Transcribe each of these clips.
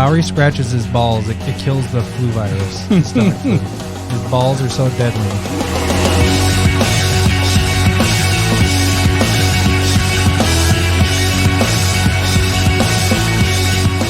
Lowery scratches his balls, it kills the flu virus. Stomach flu. His balls are so deadly.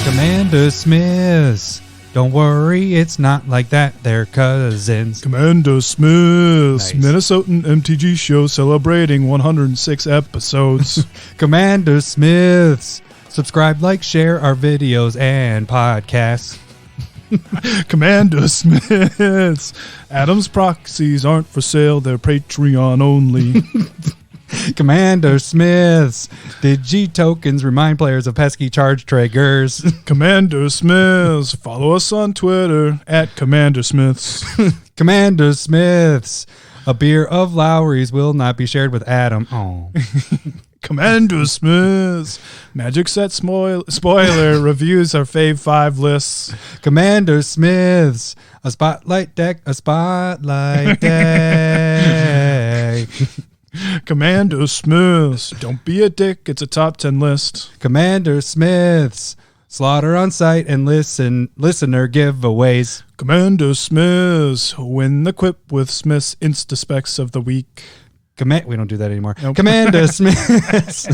CommanderSmiths. Don't worry, it's not like that. They're cousins. CommanderSmiths. Nice. Minnesotan MTG show celebrating 106 episodes. CommanderSmiths. Subscribe, like, share our videos and podcasts. CommanderSmiths. Adam's proxies aren't for sale. They're Patreon only. CommanderSmiths. Digi tokens remind players of pesky charge triggers. CommanderSmiths. Follow us on Twitter at CommanderSmiths. CommanderSmiths. A beer of Lowry's will not be shared with Adam. Oh. CommanderSmiths. Magic set spoiler reviews our Fav5 lists. CommanderSmiths. A spotlight deck. A spotlight deck. CommanderSmiths. Don't be a dick. It's a top 10 list. CommanderSmiths. Slaughter on site and listener giveaways. CommanderSmiths. Win the quip with Smith's Insta-Specs of the week. We don't do that anymore. Nope. CommanderSmiths.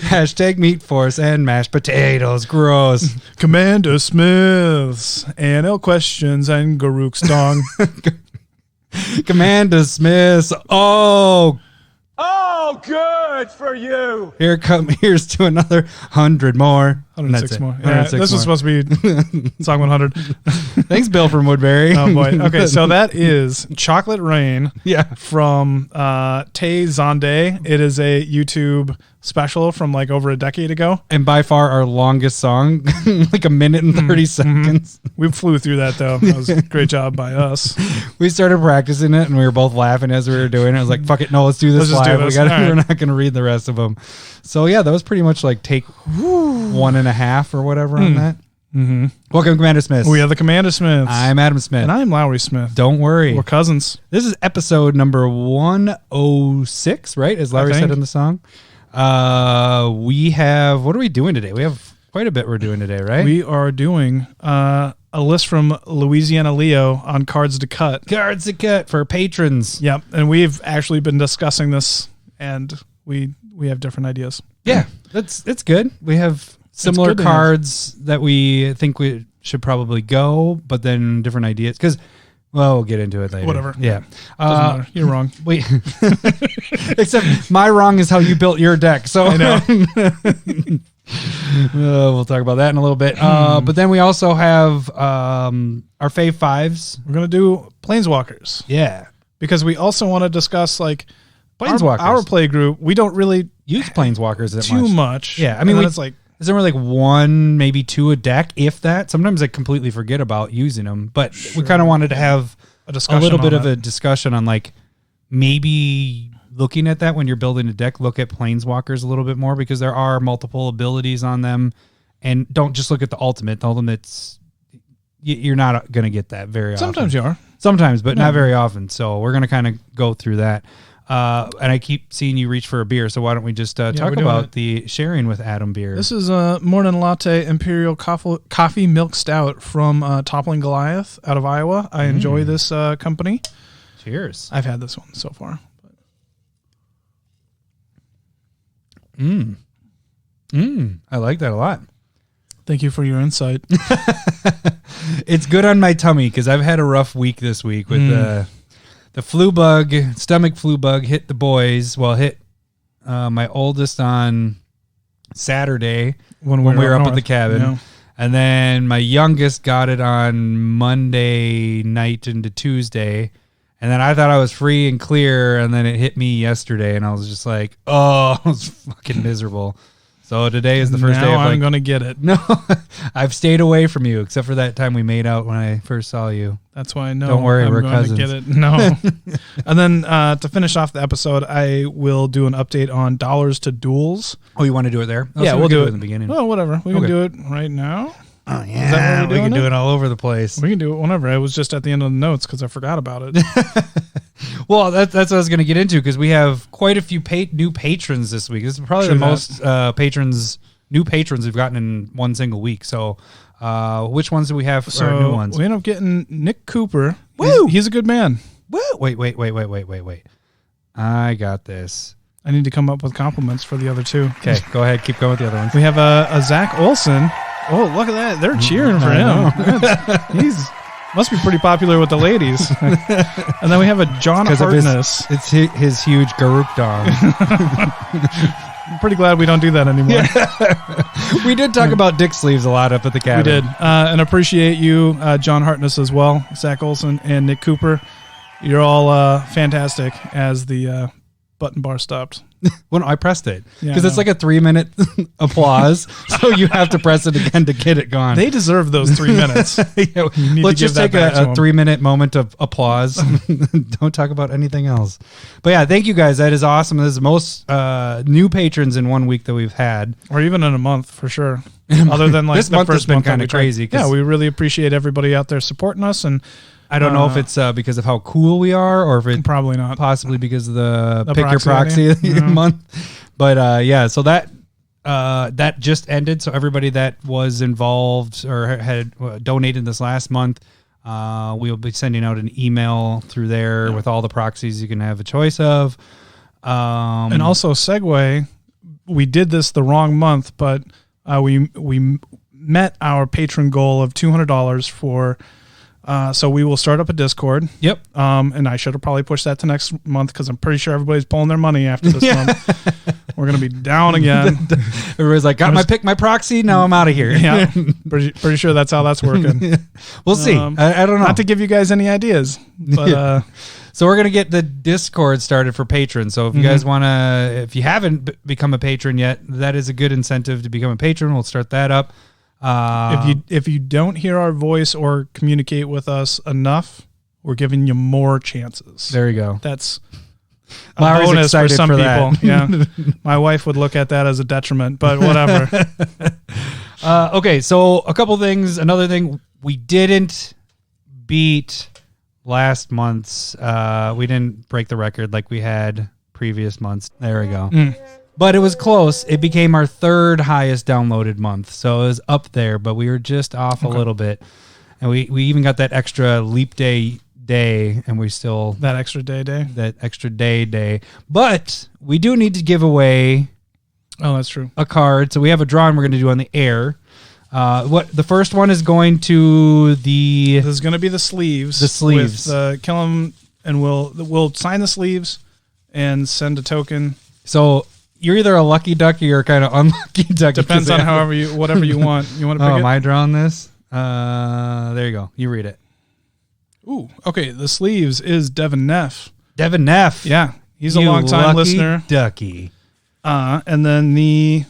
Hashtag meat force and mashed potatoes. Gross. CommanderSmiths. ANL questions and Garuk's dong. CommanderSmiths. Oh, good for you. Here's to another 100 more. 106 more. Yeah, 106 this was more. supposed to be song 100. Thanks, Bill from Woodbury. Oh, boy. Okay, so that is Chocolate Rain Yeah. from Tay Zonde. It is a YouTube special from like over a decade ago. And by far our longest song, like a minute and 30 seconds. We flew through that, though. That was a great job by us. We started practicing it and we were both laughing as we were doing it. I was like, fuck it, no, let's do this Let's just do live. this. We're All right. not going to read the rest of them. So yeah, that was pretty much like take 1.5 or whatever on that. Mm-hmm. Welcome, CommanderSmiths. We are the CommanderSmiths. I'm Adam Smith. And I'm Lowery Smith. Don't worry. We're cousins. This is episode number 106, right? As Larry said in the song. We have, what are we doing today? We have quite a bit we're doing today, right? We are doing a list from Louisiana Leo on cards to cut. Cards to cut for patrons. Yep. And we've actually been discussing this, and we have different ideas. Yeah, it's good. We have similar good to have. cards that we think we should probably go, but then different ideas. Because, well, we'll get into it later. Whatever. Yeah. Doesn't matter. You're wrong. Wait. Except my wrong is how you built your deck. So I know. we'll talk about that in a little bit. But then we also have our Fave 5s. We're going to do Planeswalkers. Yeah. Because we also want to discuss, like, Planeswalkers. Our play group. We don't really Use Planeswalkers that too much. much. Yeah, I mean, it's like, Is there like one, maybe two a deck, if that? Sometimes I completely forget about using them, but we kind of wanted to have a discussion. a little bit on of a discussion on like maybe looking at that when you're building a deck, look at Planeswalkers a little bit more because there are multiple abilities on them, and don't just look at the ultimate. The ultimate's you're not going to get that very often. Sometimes you are. Sometimes, but not very often. So we're going to kind of go through that. And I keep seeing you reach for a beer, so why don't we just talk about the sharing with Adam beer? This is a Morning Latte Imperial Coffee Milk Stout from Toppling Goliath out of Iowa. I enjoy this company. Cheers. I've had this one so far. I like that a lot. Thank you for your insight. It's good on my tummy because I've had a rough week this week with the flu bug, stomach flu bug hit the boys. Well, hit my oldest on Saturday when we were up at the cabin. Yeah. And then my youngest got it on Monday night into Tuesday. And then I thought I was free and clear. And then it hit me yesterday. And I was just like, oh, I was fucking miserable. So today is the first day of I'm going to get it. No, I've stayed away from you except for that time we made out when I first saw you. That's why I know. Don't worry, we're going cousins. to get it. No. And then to finish off the episode, I will do an update on dollars to duels. Oh, you want to do it there? Yeah, we'll do it in the beginning. Well, whatever. We can do it right now. Oh, yeah. Is that what we're we can doing do it all over the place. We can do it whenever. I was just at the end of the notes because I forgot about it. Well, that's what I was going to get into because we have quite a few new patrons this week. This is probably the most new patrons we've gotten in one single week. So Which ones do we have for our new ones? We end up getting Nick Cooper. Woo! He's a good man. Woo! Wait. I got this. I need to come up with compliments for the other two. Okay, go ahead. Keep going with the other ones. We have a Zach Olson. Oh, look at that. They're cheering for him. He's must be pretty popular with the ladies. And then we have a John Hartness. It's his huge Garuk dong. I'm pretty glad we don't do that anymore. We did talk about dick sleeves a lot up at the cabin. We did. And appreciate you, John Hartness as well, Zach Olson and Nick Cooper. You're all fantastic as the button bar stopped. Well, no, I pressed it because Yeah, it's like a 3-minute applause, so you have to press it again to get it gone. They deserve those 3 minutes. Yeah, let's just take a 3-minute moment of applause. Don't talk about anything else. But yeah, thank you guys. That is awesome. This is the most new patrons in 1 week that we've had, or even in a month for sure. Other than like this the month first has been month kind of crazy. Yeah, we really appreciate everybody out there supporting us, and I don't know if it's because of how cool we are, or if it's probably not. Possibly because of the pick your proxy proxy month. But yeah, so that just ended. So everybody that was involved or had donated this last month, we'll be sending out an email through there with all the proxies you can have a choice of. And also segue, we did this the wrong month, but we met our patron goal of $200 for. So we will start up a Discord. Yep. And I should have probably pushed that to next month because I'm pretty sure everybody's pulling their money after this month. We're going to be down again. Everybody's like, got my proxy. Now I'm out of here. Yeah. Pretty sure that's how that's working. We'll see. I don't know. Not to give you guys any ideas, but, so we're going to get the Discord started for patrons. So if you guys want to, if you haven't become a patron yet, that is a good incentive to become a patron. We'll start that up. If you don't hear our voice or communicate with us enough, we're giving you more chances. There you go. That's a Larry's bonus for some for people. Yeah, my wife would look at that as a detriment, but whatever. Okay, so a couple things. Another thing, we didn't beat last month's. We didn't break the record like we had previous months. There we go. But it was close. It became our third highest downloaded month. So it was up there, but we were just off a little bit. And we even got that extra leap day, and we still... That extra day. That extra day. But we do need to give away... Oh, that's true. A card. So we have a drawing we're going to do on the air. The first one is going to the... This is going to be the sleeves. The sleeves. With, kill them, and we'll sign the sleeves and send a token. So... You're either a lucky ducky or a kind of unlucky ducky. Depends on whatever you want. You want to pick it? Am I drawing this? There you go. You read it. Ooh, okay. The sleeves is Devin Neff. Devin Neff. Yeah, he's a long-time listener. Ducky. And then the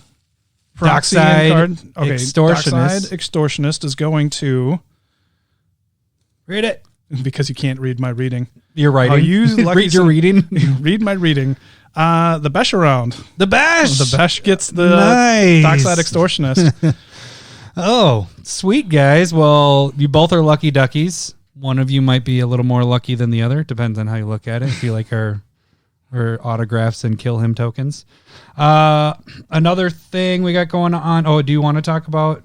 proxy card. Okay, Extortionist. Dockside Extortionist is going to... Read it. Because you can't read my reading. You're writing. Read your reading. Read my reading. The Besh around. The Besh. The Besh gets the nice. Dockside Extortionist. Oh, sweet guys. Well, you both are lucky duckies. One of you might be a little more lucky than the other. Depends on how you look at it. If you like her autographs and kill him tokens. Another thing we got going on. Oh, do you want to talk about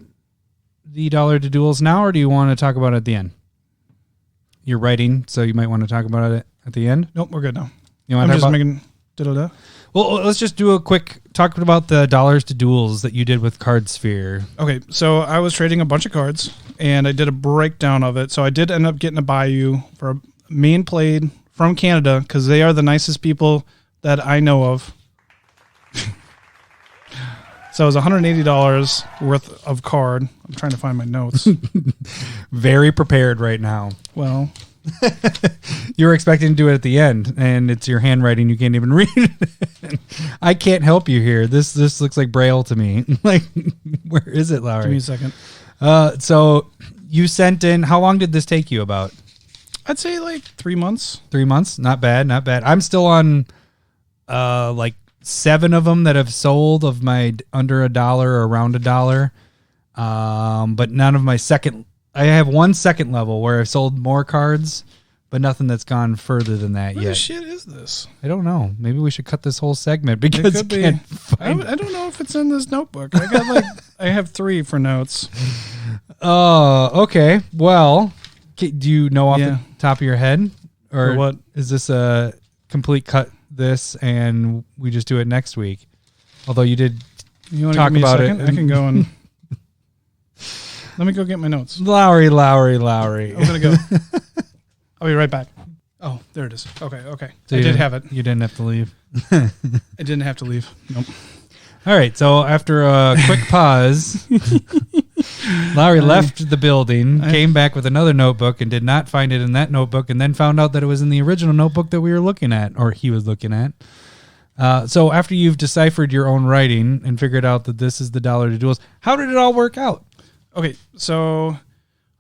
the $1 to duels now, or do you want to talk about it at the end? You're writing, so you might want to talk about it at the end. Nope, we're good now. You want to talk about making... Da-da-da. Well, let's just do a quick talk about the $1 to duels that you did with Card Sphere. Okay, so I was trading a bunch of cards, and I did a breakdown of it. So I did end up getting a Bayou for a main played from Canada, because they are the nicest people that I know of. So it was $180 worth of card. I'm trying to find my notes. Very prepared right now. Well... You were expecting to do it at the end, and it's your handwriting. You can't even read it. I can't help you here. This looks like Braille to me. Like, where is it, Lowery? Give me a second. So you sent in. How long did this take you? About? I'd say like 3 months. 3 months. Not bad. I'm still on like 7 of them that have sold of my under $1 or around $1. But none of my second. I have 1 second level where I've sold more cards, but nothing that's gone further than that yet. What the shit is this? I don't know. Maybe we should cut this whole segment because I don't know if it's in this notebook. I have 3 for notes. Oh, okay. Well, do you know off the top of your head? Or what? Is this a complete cut this and we just do it next week? Although you did talk about it. I can go and... Let me go get my notes. Lowery. I'm going to go. I'll be right back. Oh, there it is. Okay. So I did have it. You didn't have to leave. I didn't have to leave. Nope. All right. So after a quick pause, Lowery left the building, came back with another notebook and did not find it in that notebook, and then found out that it was in the original notebook that we were looking at, or he was looking at. So after you've deciphered your own writing and figured out that this is the dollar to duels, how did it all work out? Okay, so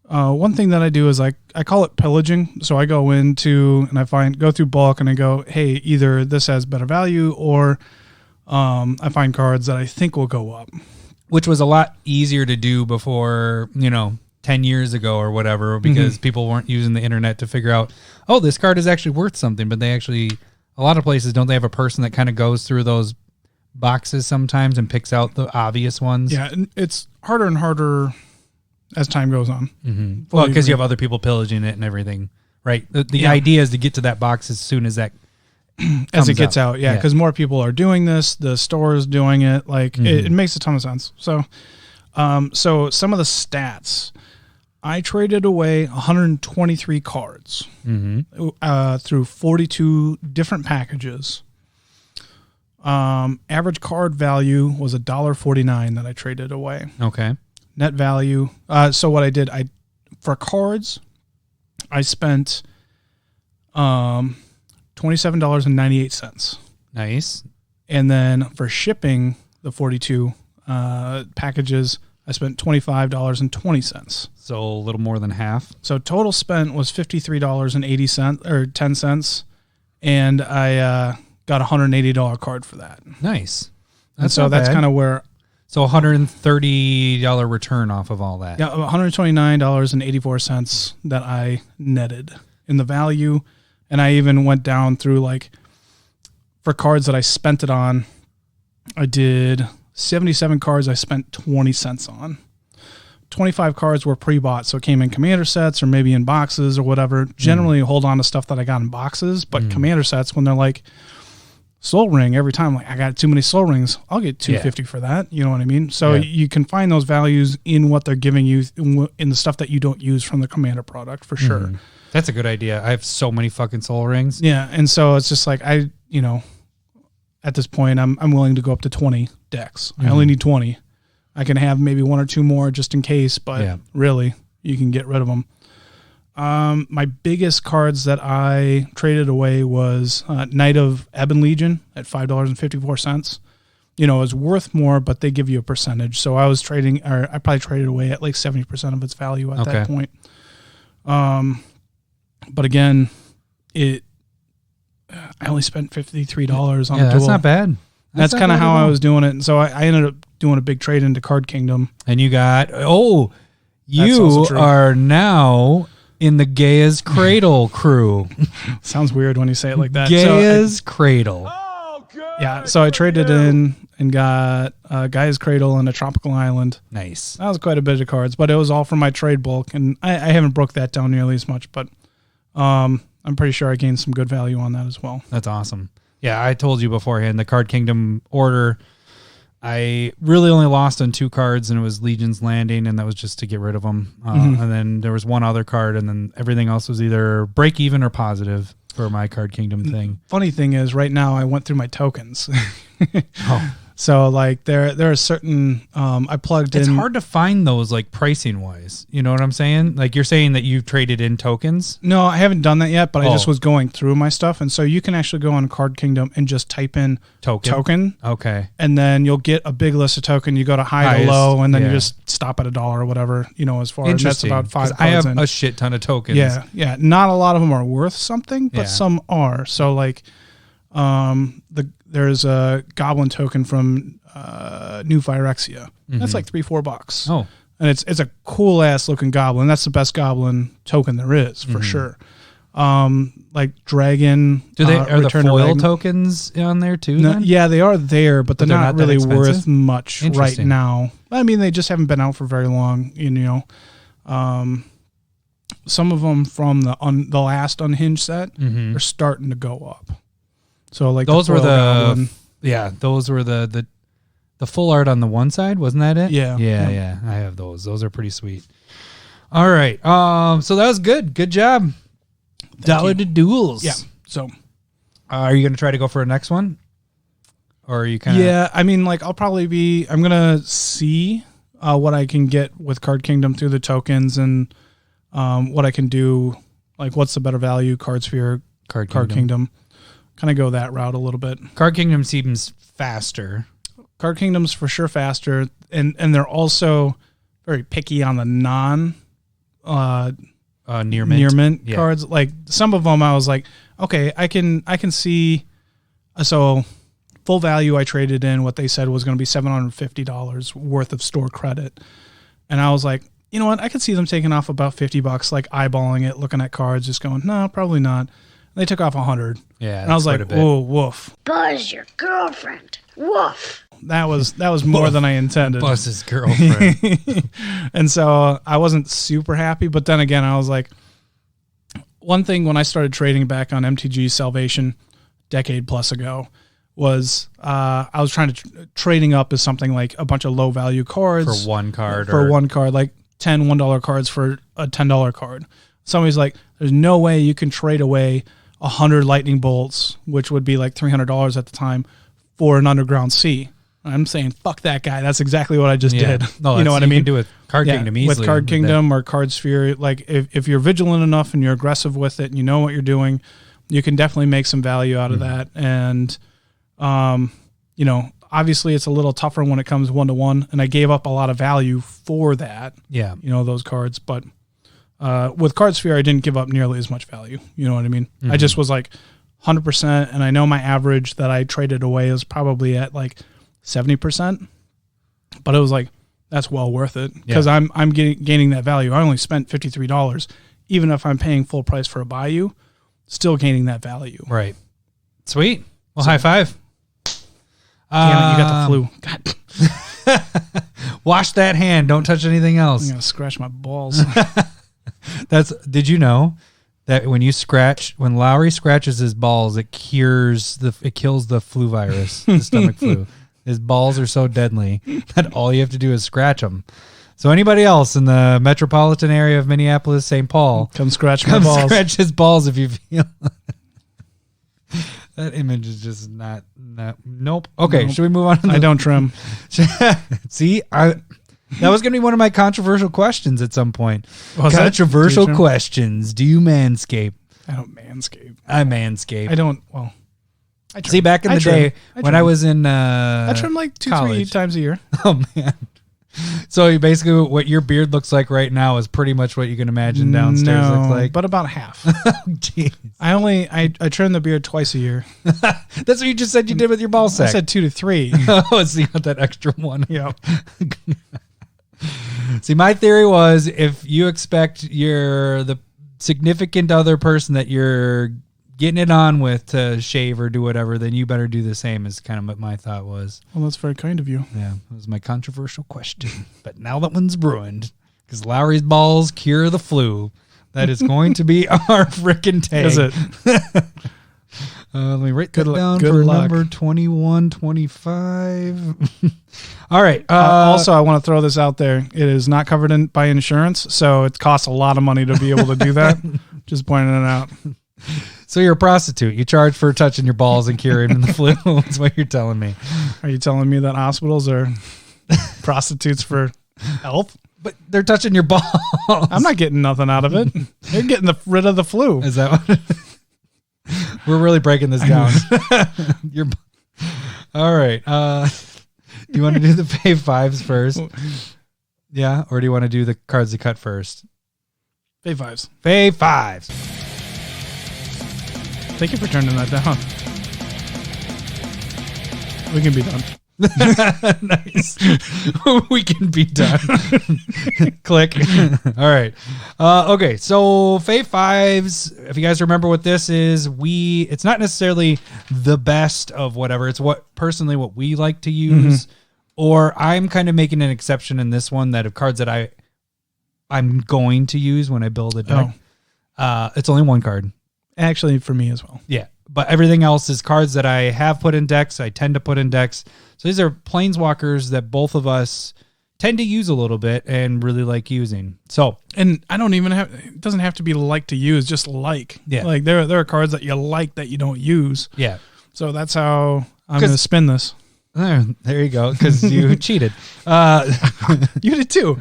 one thing that I do is I call it pillaging. So I go into and go through bulk and I go, hey, either this has better value or I find cards that I think will go up. Which was a lot easier to do before, 10 years ago or whatever, because people weren't using the internet to figure out, oh, this card is actually worth something. But they actually, a lot of places, don't they have a person that kind of goes through those boxes sometimes and picks out the obvious ones? Yeah, it's harder and harder as time goes on. Mm-hmm. Well, because you have other people pillaging it and everything, right? The idea is to get to that box as soon as that as it gets out. Yeah, because more people are doing this. The store is doing it. Like it makes a ton of sense. So, so some of the stats, I traded away 123 cards through 42 different packages. Average card value was $1.49 that I traded away. Okay. Net value. So what I did, for cards, I spent $27.98. Nice. And then for shipping the 42 packages, I spent $25.20. So a little more than half. So total spent was $53.80 or 10 cents, and I got a $180 card for that. Nice. That's kind of where. So $130 return off of all that. Yeah, $129.84 that I netted in the value. And I even went down through, for cards that I spent it on, I did 77 cards I spent 20 cents on. 25 cards were pre-bought, so it came in commander sets or maybe in boxes or whatever. Generally hold on to stuff that I got in boxes, but commander sets, when they're like, Soul Ring every time, I got too many Soul Rings, I'll get $250 for that. You know what I mean? So you can find those values in what they're giving you in the stuff that you don't use from the Commander product for sure. That's a good idea. I have so many fucking Soul Rings. Yeah, and so it's just like at this point, I'm willing to go up to 20 decks. I only need 20. I can have maybe one or two more just in case, but really, you can get rid of them. My biggest cards that I traded away was Knight of Ebon Legion at $5.54. It was worth more, but they give you a percentage. So I probably traded away at 70% of its value at that point. But again, I only spent $53 on the duel. That's not bad. That's kind of how I was doing it. And so I ended up doing a big trade into Card Kingdom. And you got, you are now in the Gaia's Cradle crew. Sounds weird when you say it like that. Gaia's Cradle. Oh, good. Yeah, so I traded in and got Gaia's Cradle and a Tropical Island. Nice. That was quite a bit of cards, but it was all from my trade bulk, and I haven't broke that down nearly as much, but I'm pretty sure I gained some good value on that as well. That's awesome. Yeah, I told you beforehand, the Card Kingdom order, I really only lost on 2 cards, and it was Legion's Landing, and that was just to get rid of them. And then there was one other card, and then everything else was either break even or positive for my Card Kingdom thing. Funny thing is, right now I went through my tokens. So there are certain I plugged in. It's hard to find those pricing wise. You know what I'm saying? You're saying that you've traded in tokens? No, I haven't done that yet, but I just was going through my stuff, and so you can actually go on Card Kingdom and just type in token. Okay. And then you'll get a big list of token. You go to high to low, and then you just stop at $1 or whatever. As far as that's about 5 cards. I have a shit ton of tokens. Yeah. Not a lot of them are worth something, but some are. So there's a goblin token from New Phyrexia. That's $3-4. Oh, and it's a cool ass looking goblin. That's the best goblin token there is for sure. like Dragon. Do they are the Return to foil Ragnar- Tokens on there too? No, then? yeah, they are there, but they're not that really worth expensive? much right Interesting. now. I mean, they just haven't been out for very long. You know, some of them from the last Unhinged set are starting to go up. So like those were foil goblin. those were the full art on the one side, wasn't that it? Yeah. Yeah. I have those. Those are pretty sweet. All right. So that was good. Good job. Dollar to duels. Yeah. So are you going to try to go for a next one? Or are you kind of... Yeah, I mean, like, I'm going to see what I can get with Card Kingdom through the tokens and what I can do, like, what's the better value, Card Sphere, Card Kingdom. Kind of go that route a little bit. Card Kingdom seems faster. Card Kingdom's for sure faster, and they're also very picky on the near mint cards. Like, some of them I was like, okay, I can see... So... Full value, I traded in what they said was going to be $750 worth of store credit. And I was like, you know what? I could see them taking off about $50, like eyeballing it, looking at cards, just going, no, probably not. And they took off $100. Yeah. And I was like, whoa, woof. Buzz your girlfriend. Woof. That was more than I intended. Buzz's girlfriend. And so I wasn't super happy. But then again, I was like, one thing when I started trading back on MTG Salvation decade plus ago, was I was trying to trading up as something like a bunch of low value cards for one card, like $1 cards for a $10 card. Somebody's like, there's no way you can trade away 100 lightning bolts, which would be like $300 at the time, for an underground sea. I'm saying, fuck that guy. That's exactly what I just did. No, you know what I mean? You can do with Card Kingdom easily. With Card Kingdom or Card Sphere, like if you're vigilant enough and you're aggressive with it and you know what you're doing, you can definitely make some value out of that. And you know, obviously it's a little tougher when it comes 1-to-1, and I gave up a lot of value for that. Yeah. You know, those cards, but with Card Sphere I didn't give up nearly as much value. You know what I mean? I just was like 100%, and I know my average that I traded away is probably at like 70%. But it was like, that's well worth it because I'm gaining that value. I only spent $53, even if I'm paying full price for a Bayou, still gaining that value. Right. Sweet. Well, high five. Damn it, you got the flu. God. Wash that hand. Don't touch anything else. I'm going to scratch my balls. Did you know that when Lowery scratches his balls, it kills the flu virus, the stomach flu. His balls are so deadly that all you have to do is scratch them. So anybody else in the metropolitan area of Minneapolis, St. Paul, come scratch my balls. Scratch his balls if you feel. That image is just not nope. Okay, should we move on? I don't trim. See, that was going to be one of my controversial questions at some point. Controversial questions. Do you manscape? I don't manscape. I manscape. I don't. Well, I trim. See, back in the day when I was in I trim like 2-3 times a year. Oh man. So you basically, what your beard looks like right now is pretty much what you can imagine downstairs looks like. But about half. Jeez. I trim the beard twice a year. That's what you just said you did with your ball sack. I said 2 to 3. Oh, so you got that extra one. Yeah. See, my theory was if you expect the significant other person that you're getting it on with to shave or do whatever, then you better do the same, is kind of what my thought was. Well, that's very kind of you. Yeah, that was my controversial question. But now that one's ruined because Lowry's balls cure the flu. That is going to be our frickin' tag. Is it? Let me write that down for number 2125. All right. Also, I want to throw this out there. It is not covered by insurance, so it costs a lot of money to be able to do that. Just pointing it out. So you're a prostitute. You charge for touching your balls and curing the flu. That's what you're telling me. Are you telling me that hospitals are prostitutes for health? But they're touching your balls. I'm not getting nothing out of it. They're getting rid of the flu. Is that what? We're really breaking this down. All right. Do you want to do the Fav 5s first? Yeah, or do you want to do the cards to cut first? Fav 5s. Fav 5s. Thank you for turning that down. We can be done. Nice. We can be done. Click. All right. Okay. So Fav5s, if you guys remember what this is, it's not necessarily the best of whatever. It's what we like to use. Or I'm kind of making an exception in this one that of cards that I'm going to use when I build a deck. It's only one card. Actually, for me as well. Yeah. But everything else is cards that I have put in decks. I tend to put in decks. So these are Planeswalkers that both of us tend to use a little bit and really like using. So, and I don't even it doesn't have to be like to use, just like. Yeah. Like there are cards that you like that you don't use. Yeah. So that's how I'm going to spin this. There you go, because you cheated. You did too.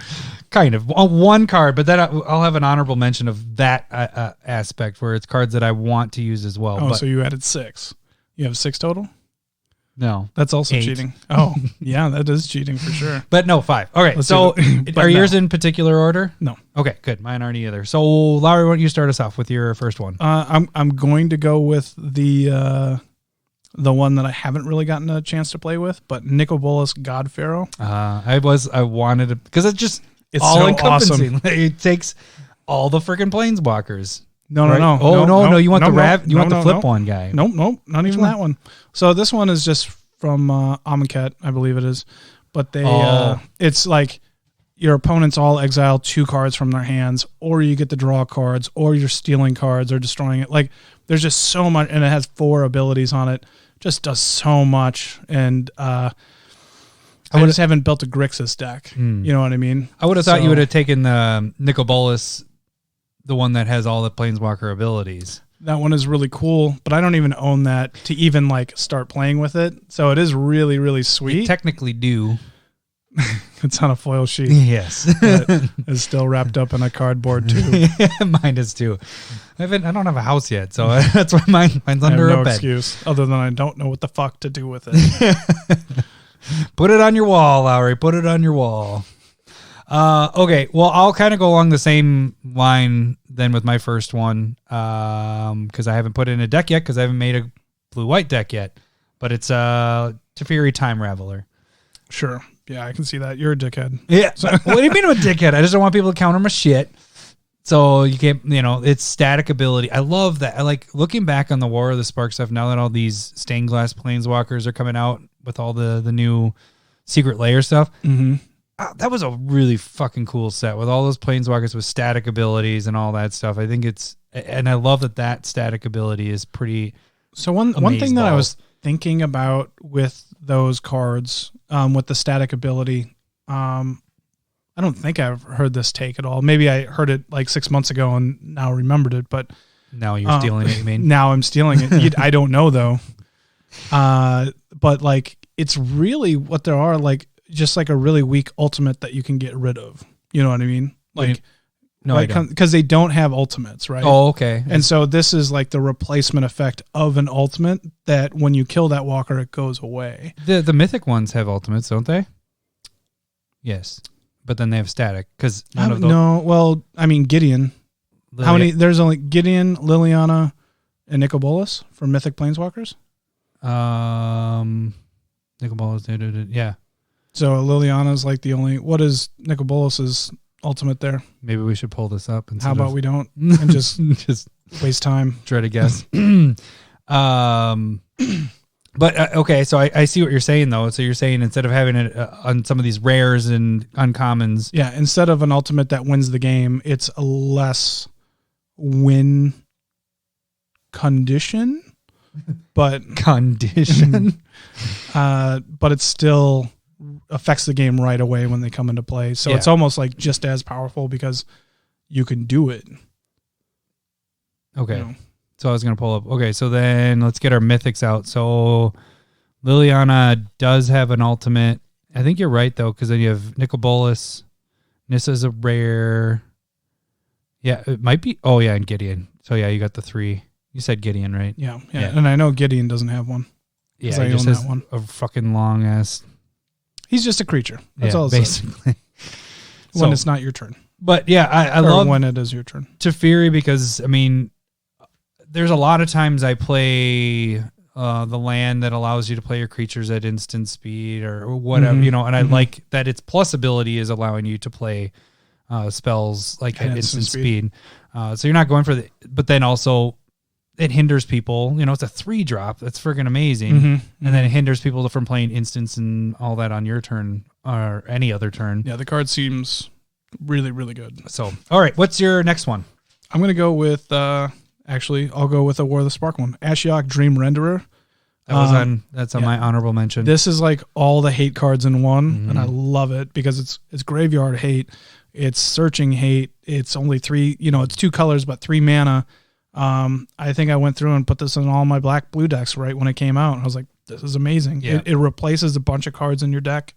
Kind of. One card, but then I'll have an honorable mention of that aspect where it's cards that I want to use as well. Oh, but so you added 6. You have 6 total? No. That's also 8. cheating. Oh, yeah, that is cheating for sure. But no, 5. Okay, Let's so are yours no. in particular order? No. Okay, good. Mine aren't either. So, Lowery, why don't you start us off with your first one? I'm going to go with the one that I haven't really gotten a chance to play with, but Nicobolus God Pharaoh. I wanted to, because it's all so encompassing. Awesome. It takes all the freaking Planeswalkers. No. You want the flip one guy. Nope. Not even that one. So this one is just from Amonkhet, I believe it is. But it's like your opponents all exile 2 cards from their hands, or you get to draw cards, or you're stealing cards or destroying it. Like there's just so much, and it has 4 abilities on it. Just does so much, and I just haven't built a Grixis deck. You know what I mean? I would have thought you would have taken the Nicobolus, the one that has all the Planeswalker abilities. That one is really cool, but I don't even own that to even like start playing with it. So it is really, really sweet. You technically do. It's on a foil sheet. Yes. It's still wrapped up in a cardboard too. Mine is too. I don't have a house yet, so that's why mine's under a bed. No excuse other than I don't know what the fuck to do with it. Put it on your wall, Lowery. Put it on your wall. Okay, well, I'll kind of go along the same line then with my first one, because I haven't put in a deck yet, because I haven't made a blue-white deck yet. But it's Teferi Time Raveler. Sure. Yeah, I can see that. You're a dickhead. Yeah. What do you mean I'm a dickhead? I just don't want people to counter my shit. So you can't, it's static ability. I love that. I like looking back on the War of the Spark stuff now that all these stained glass Planeswalkers are coming out with all the new secret layer stuff. Mm-hmm. That was a really fucking cool set with all those Planeswalkers with static abilities and all that stuff. I think and I love that static ability is pretty. So one thing that I was thinking about with those cards, with the static ability, I don't think I've heard this take at all. Maybe I heard it like 6 months ago and now remembered it, but now you're stealing it, you mean? Now I'm stealing it. I don't know though. But like, it's really what there are, like just like a really weak ultimate that you can get rid of. You know what I mean? Like, no, I don't. Because they don't have ultimates, right? Oh, okay. And so this is like the replacement effect of an ultimate that when you kill that walker, it goes away. The mythic ones have ultimates, don't they? Yes. But then they have static because no. Well, I mean Gideon. How many? There's only Gideon, Liliana, and Nicobolus for Mythic Planeswalkers. Nicobolus, yeah. So Liliana's like the only. What is Nicobolus's ultimate there? Maybe we should pull this up. How about we don't and just waste time? Try to guess. But okay, so I see what you're saying though. So you're saying instead of having it on some of these rares and uncommons, instead of an ultimate that wins the game, it's a less win condition, but but it still affects the game right away when they come into play. So it's almost like just as powerful because you can do it. Okay. So I was going to pull up. Okay, so then let's get our mythics out. So Liliana does have an ultimate. I think you're right, though, because then you have Nicobolus. Nissa's a rare. Yeah, it might be. Oh, yeah, and Gideon. So, yeah, you got the 3. You said Gideon, right? Yeah. And I know Gideon doesn't have one. Yeah, he just has a fucking long ass. He's just a creature. That's all it basically. When it's not your turn. But, yeah, I love when it is your turn. Teferi because, I mean, there's a lot of times I play the land that allows you to play your creatures at instant speed or whatever, you know, and I like that its plus ability is allowing you to play spells like at instant speed. So you're not going for but then also it hinders people, you know, it's a 3-drop. That's friggin' amazing. And then it hinders people from playing instants and all that on your turn or any other turn. Yeah, the card seems really, really good. So, all right, what's your next one? I'm going to go with, actually, I'll go with a War of the Spark one. Ashiok Dream Renderer. That's on my honorable mention. This is like all the hate cards in one, and I love it because it's graveyard hate, it's searching hate, it's only 3, you know, it's 2 colors, but 3 mana. I think I went through and put this in all my black-blue decks right when it came out. I was like, this is amazing. Yeah. It replaces a bunch of cards in your deck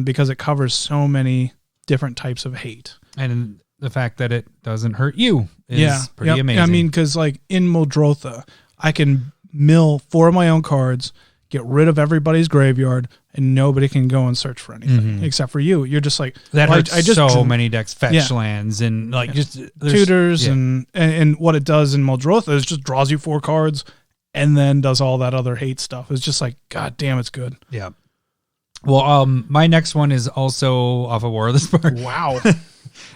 because it covers so many different types of hate. And the fact that it doesn't hurt you is pretty amazing. I mean, because like in Muldrotha, I can mill 4 of my own cards, get rid of everybody's graveyard, and nobody can go and search for anything except for you. You're just like that hurts I just so many decks, fetch lands and like just tutors and what it does in Muldrotha is just draws you 4 cards and then does all that other hate stuff. It's just like, God damn, it's good. Yeah. Well, my next one is also off of War of the Spark. Wow.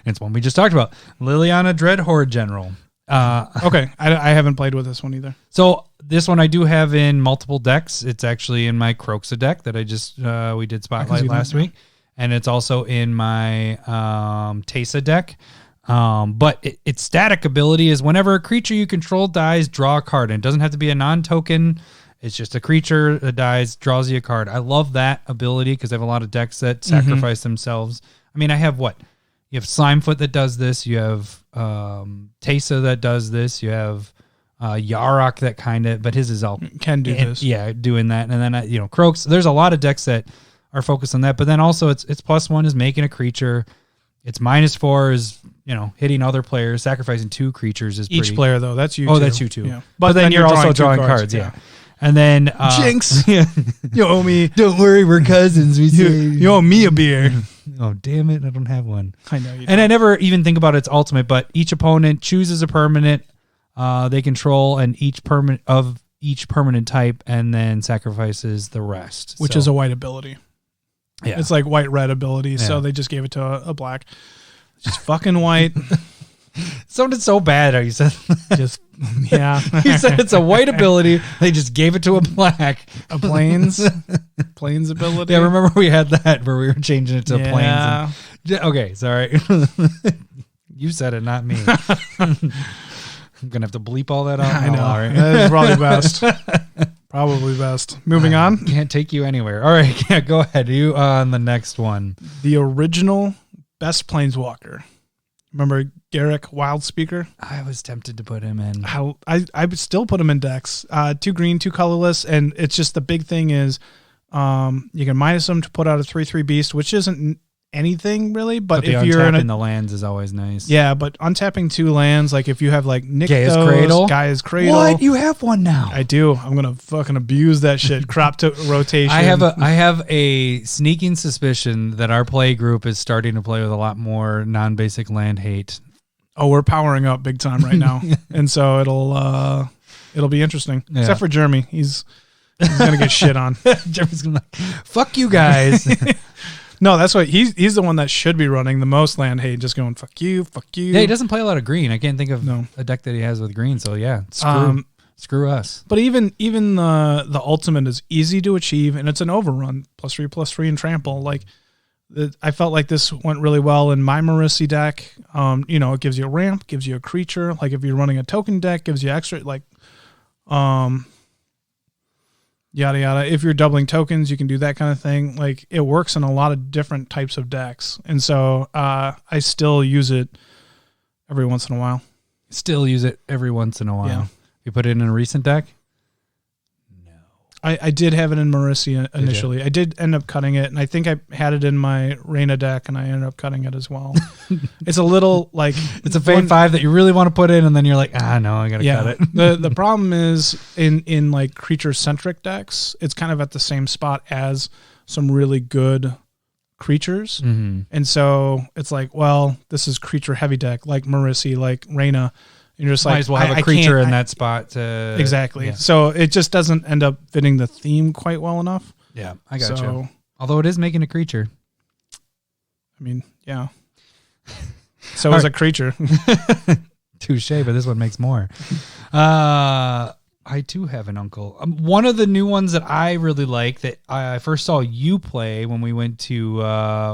It's one we just talked about. Liliana Dread Horde General. Okay, I haven't played with this one either. So this one I do have in multiple decks. It's actually in my Croxa deck that I just we did Spotlight last week, and it's also in my Teysa deck. But its static ability is whenever a creature you control dies, draw a card. And it doesn't have to be a non-token. It's just a creature that dies, draws you a card. I love that ability because I have a lot of decks that sacrifice themselves. I mean, I have what? You have Slimefoot that does this. You have Teysa that does this. You have Yarok that kind of, but his is all can do this. Yeah, doing that. And then Croaks. There's a lot of decks that are focused on that. But then also its +1 is making a creature. Its -4 is hitting other players. Sacrificing 2 creatures is each player though. That's you. Oh, too. that's you too. Yeah. But then you're also drawing cards. Yeah. And then Jinx. You owe me. Don't worry, we're cousins. You owe me a beer. Oh, damn it. I don't have one. I know you don't. And I never even think about its ultimate, but each opponent chooses a permanent they control and each permanent type and then sacrifices the rest. Which is a white ability. Yeah. It's like white-red ability, so they just gave it to a black. It's just fucking white. It sounded so bad how you said just yeah. You said it's a white ability. They just gave it to a black. A plains ability. Yeah, remember we had that where we were changing it to plains. Okay, sorry. You said it, not me. I'm going to have to bleep all that out. I know. All right. That's probably best. Probably best. Moving on. Can't take you anywhere. All right, yeah, go ahead. You on the next one. The original best Planeswalker. Remember Garrick Wildspeaker? I was tempted to put him in. I would still put him in decks. 2 green, 2 colorless, and it's just the big thing is you can minus them to put out a 3/3 beast, which isn't anything really, but if you're in the lands is always nice. Yeah, but untapping 2 lands, like if you have like Gaia's Cradle. Gaia's Cradle. What? You have one now. I do. I'm gonna fucking abuse that shit. Crop to rotation. I have a sneaking suspicion that our play group is starting to play with a lot more non-basic land hate. Oh, we're powering up big time right now. And so it'll be interesting. Yeah. Except for Jeremy. He's gonna get shit on. Jeremy's gonna be like, fuck you guys. No, that's what he's the one that should be running the most land hate, just going fuck you. Yeah, he doesn't play a lot of green. I can't think of a deck that he has with green. So yeah, screw us. But even the ultimate is easy to achieve, and it's an overrun +3/+3 and trample. Like I felt like this went really well in my Marisi deck. It gives you a ramp, gives you a creature. Like if you're running a token deck, gives you extra. Like yada yada. If you're doubling tokens, you can do that kind of thing. Like it works in a lot of different types of decks, and so I still use it every once in a while. Yeah. You put it in a recent deck? No. I did have it in Marisi initially. I did end up cutting it, and I think I had it in my Reina deck, and I ended up cutting it as well. It's a little like it's a Fav5 that you really want to put in, and then you're like, no, I gotta cut it. The problem is in like creature centric decks, it's kind of at the same spot as some really good creatures, and so it's like, well, this is creature heavy deck like Marisi, like Reina. You're just Might like, as well have a creature in that spot. Exactly. Yeah. So it just doesn't end up fitting the theme quite well enough. Yeah, I got So- you. Although it is making a creature. I mean, yeah. So is a creature. Touche, but this one makes more. I too have an uncle. One of the new ones that I really like that I first saw you play when we went to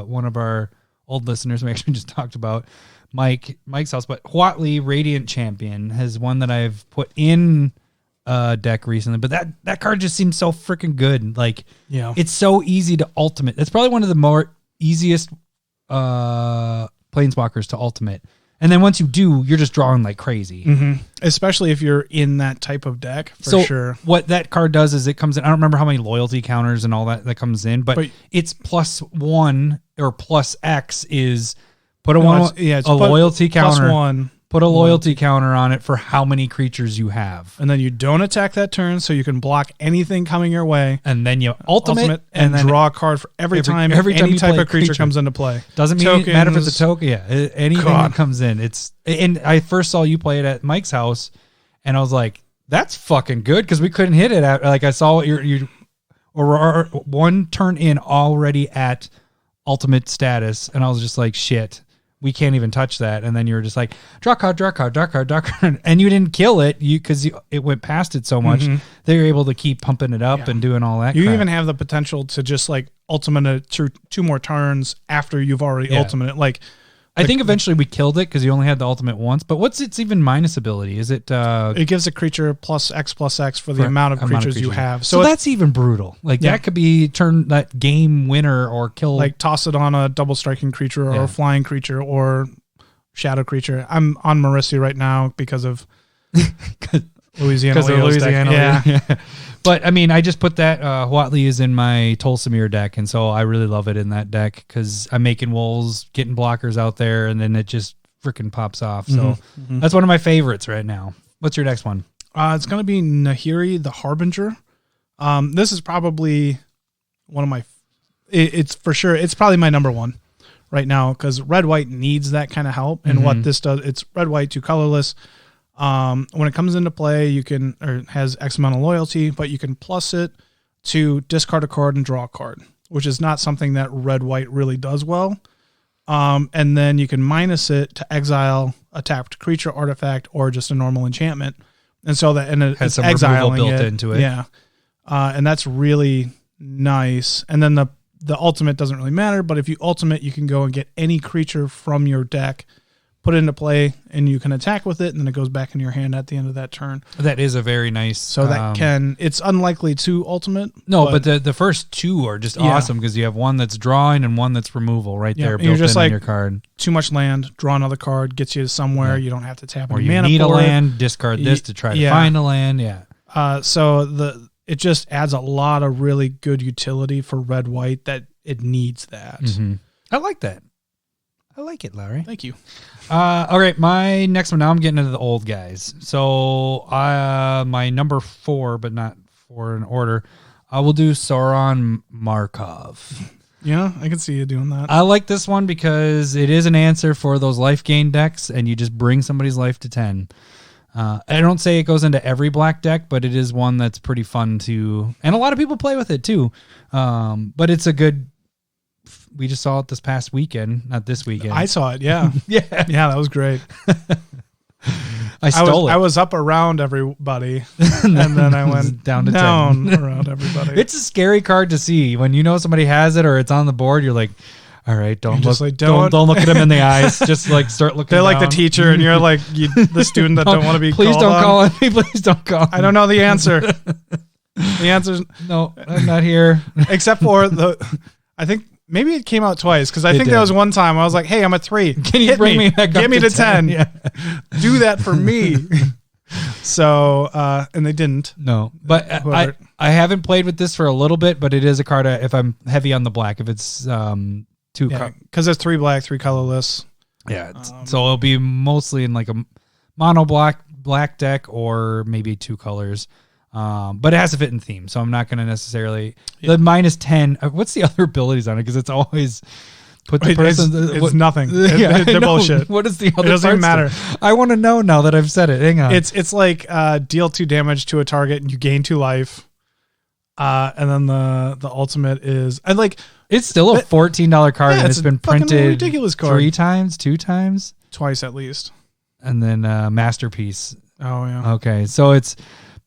one of our old listeners we actually just talked about, Mike's house. But Huatli Radiant Champion has one that I've put in deck recently. But that card just seems so freaking good. Like, Yeah. it's so easy to ultimate. It's probably one of the more easiest planeswalkers to ultimate. And then once you do, you're just drawing like crazy. Mm-hmm. Especially if you're in that type of deck, for So sure. what that card does is it comes in. I don't remember how many loyalty counters and all that comes in, but it's +1 or plus X is put a loyalty counter. +1. Put a loyalty counter on it for how many creatures you have. And then you don't attack that turn, so you can block anything coming your way. And then you ultimate and then draw a card for every time you any type play of creature comes into play. Doesn't mean it matter if it's a Tokens. token. Yeah, anything that comes in. And I first saw you play it at Mike's house, and I was like, "That's fucking good," because we couldn't hit it. I saw what you or one turn in already at ultimate status, and I was just like, "Shit, we can't even touch that." And then you were just like, draw card, and you didn't kill it because it went past it so much. Mm-hmm. They were able to keep pumping it up and doing all that. You crap. even have the potential to just like ultimate it through 2 more turns after you've already ultimate it. Like, I think eventually we killed it because you only had the ultimate once. But what's its even minus ability? Is it? It gives a creature +X for the amount of creatures you have. So that's even brutal. Like that could be turn that game winner or kill. Like toss it on a double striking creature or a flying creature or shadow creature. I'm on Marisi right now because of Louisiana Leo. Yeah. But I mean, I just put that Huatli is in my Tolsimir deck, and so I really love it in that deck because I'm making wolves, getting blockers out there, and then it just freaking pops off. So that's one of my favorites right now. What's your next one? It's going to be Nahiri the Harbinger. This is probably one of my. It's for sure. It's probably my number one right now because red white needs that kind of help, and what this does, it's red white 2 colorless. When it comes into play, you can, or has X amount of loyalty, but you can plus it to discard a card and draw a card, which is not something that red white really does well. And then you can minus it to exile a tapped creature, artifact, or just a normal enchantment. And so that, and it Has it's some removal exiling built it. into it. Yeah. And that's really nice. And then the ultimate doesn't really matter, but if you ultimate, you can go and get any creature from your deck, put it into play, and you can attack with it, and then it goes back in your hand at the end of that turn. That is a very nice. So that it's unlikely to ultimate. No, but the first 2 are just awesome because you have one that's drawing and one that's removal right there and built you're just in on like, your card. Too much land, draw another card, gets you to somewhere. You don't have to tap Or any you mana need a for it. land, discard this to try to find a land. Yeah. So it just adds a lot of really good utility for red white that it needs that. I like that. I like it, Lowery. Thank you. All right, my next one. Now I'm getting into the old guys. So my number 4, but not 4 in order. I will do Sauron Markov. Yeah, I can see you doing that. I like this one because it is an answer for those life gain decks, and you just bring somebody's life to 10. I don't say it goes into every black deck, but it is one that's pretty fun to, and a lot of people play with it too. But it's a good. We just saw it this past weekend, not this weekend. I saw it, yeah. Yeah, that was great. I stole it. I was up around everybody, and then I went down to 10. around everybody. It's a scary card to see when you know somebody has it or it's on the board. You're like, all right, don't look, like, don't look at them in the eyes. Just like start looking. They're like the down. teacher, and you're like the student that don't want to be. Please called don't on. call on me. Please don't call. I don't know the answer. The answer's no. I'm not here. Except for I think maybe it came out twice because I think there was one time I was like, "Hey, I'm a 3. Can you bring me back? Get me to 10. Yeah. Do that for me." So, and they didn't. No, but I haven't played with this for a little bit, but it is a card if I'm heavy on the black. If it's 2 because there's 3 black, 3 colorless. Yeah, so it'll be mostly in like a mono black deck or maybe 2 colors. But it has to fit in theme, so I'm not going to necessarily the -10. What's the other abilities on it? Because it's always Put the person. It's nothing. Yeah, They're bullshit. What is the other? It doesn't even matter. I want to know now that I've said it. Hang on. It's like deal 2 damage to a target and you gain 2 life. And then the ultimate is it's still a $14 card, and it's been printed ridiculous card. 3 times, 2 times, twice at least. And then Masterpiece. Oh yeah. Okay, so it's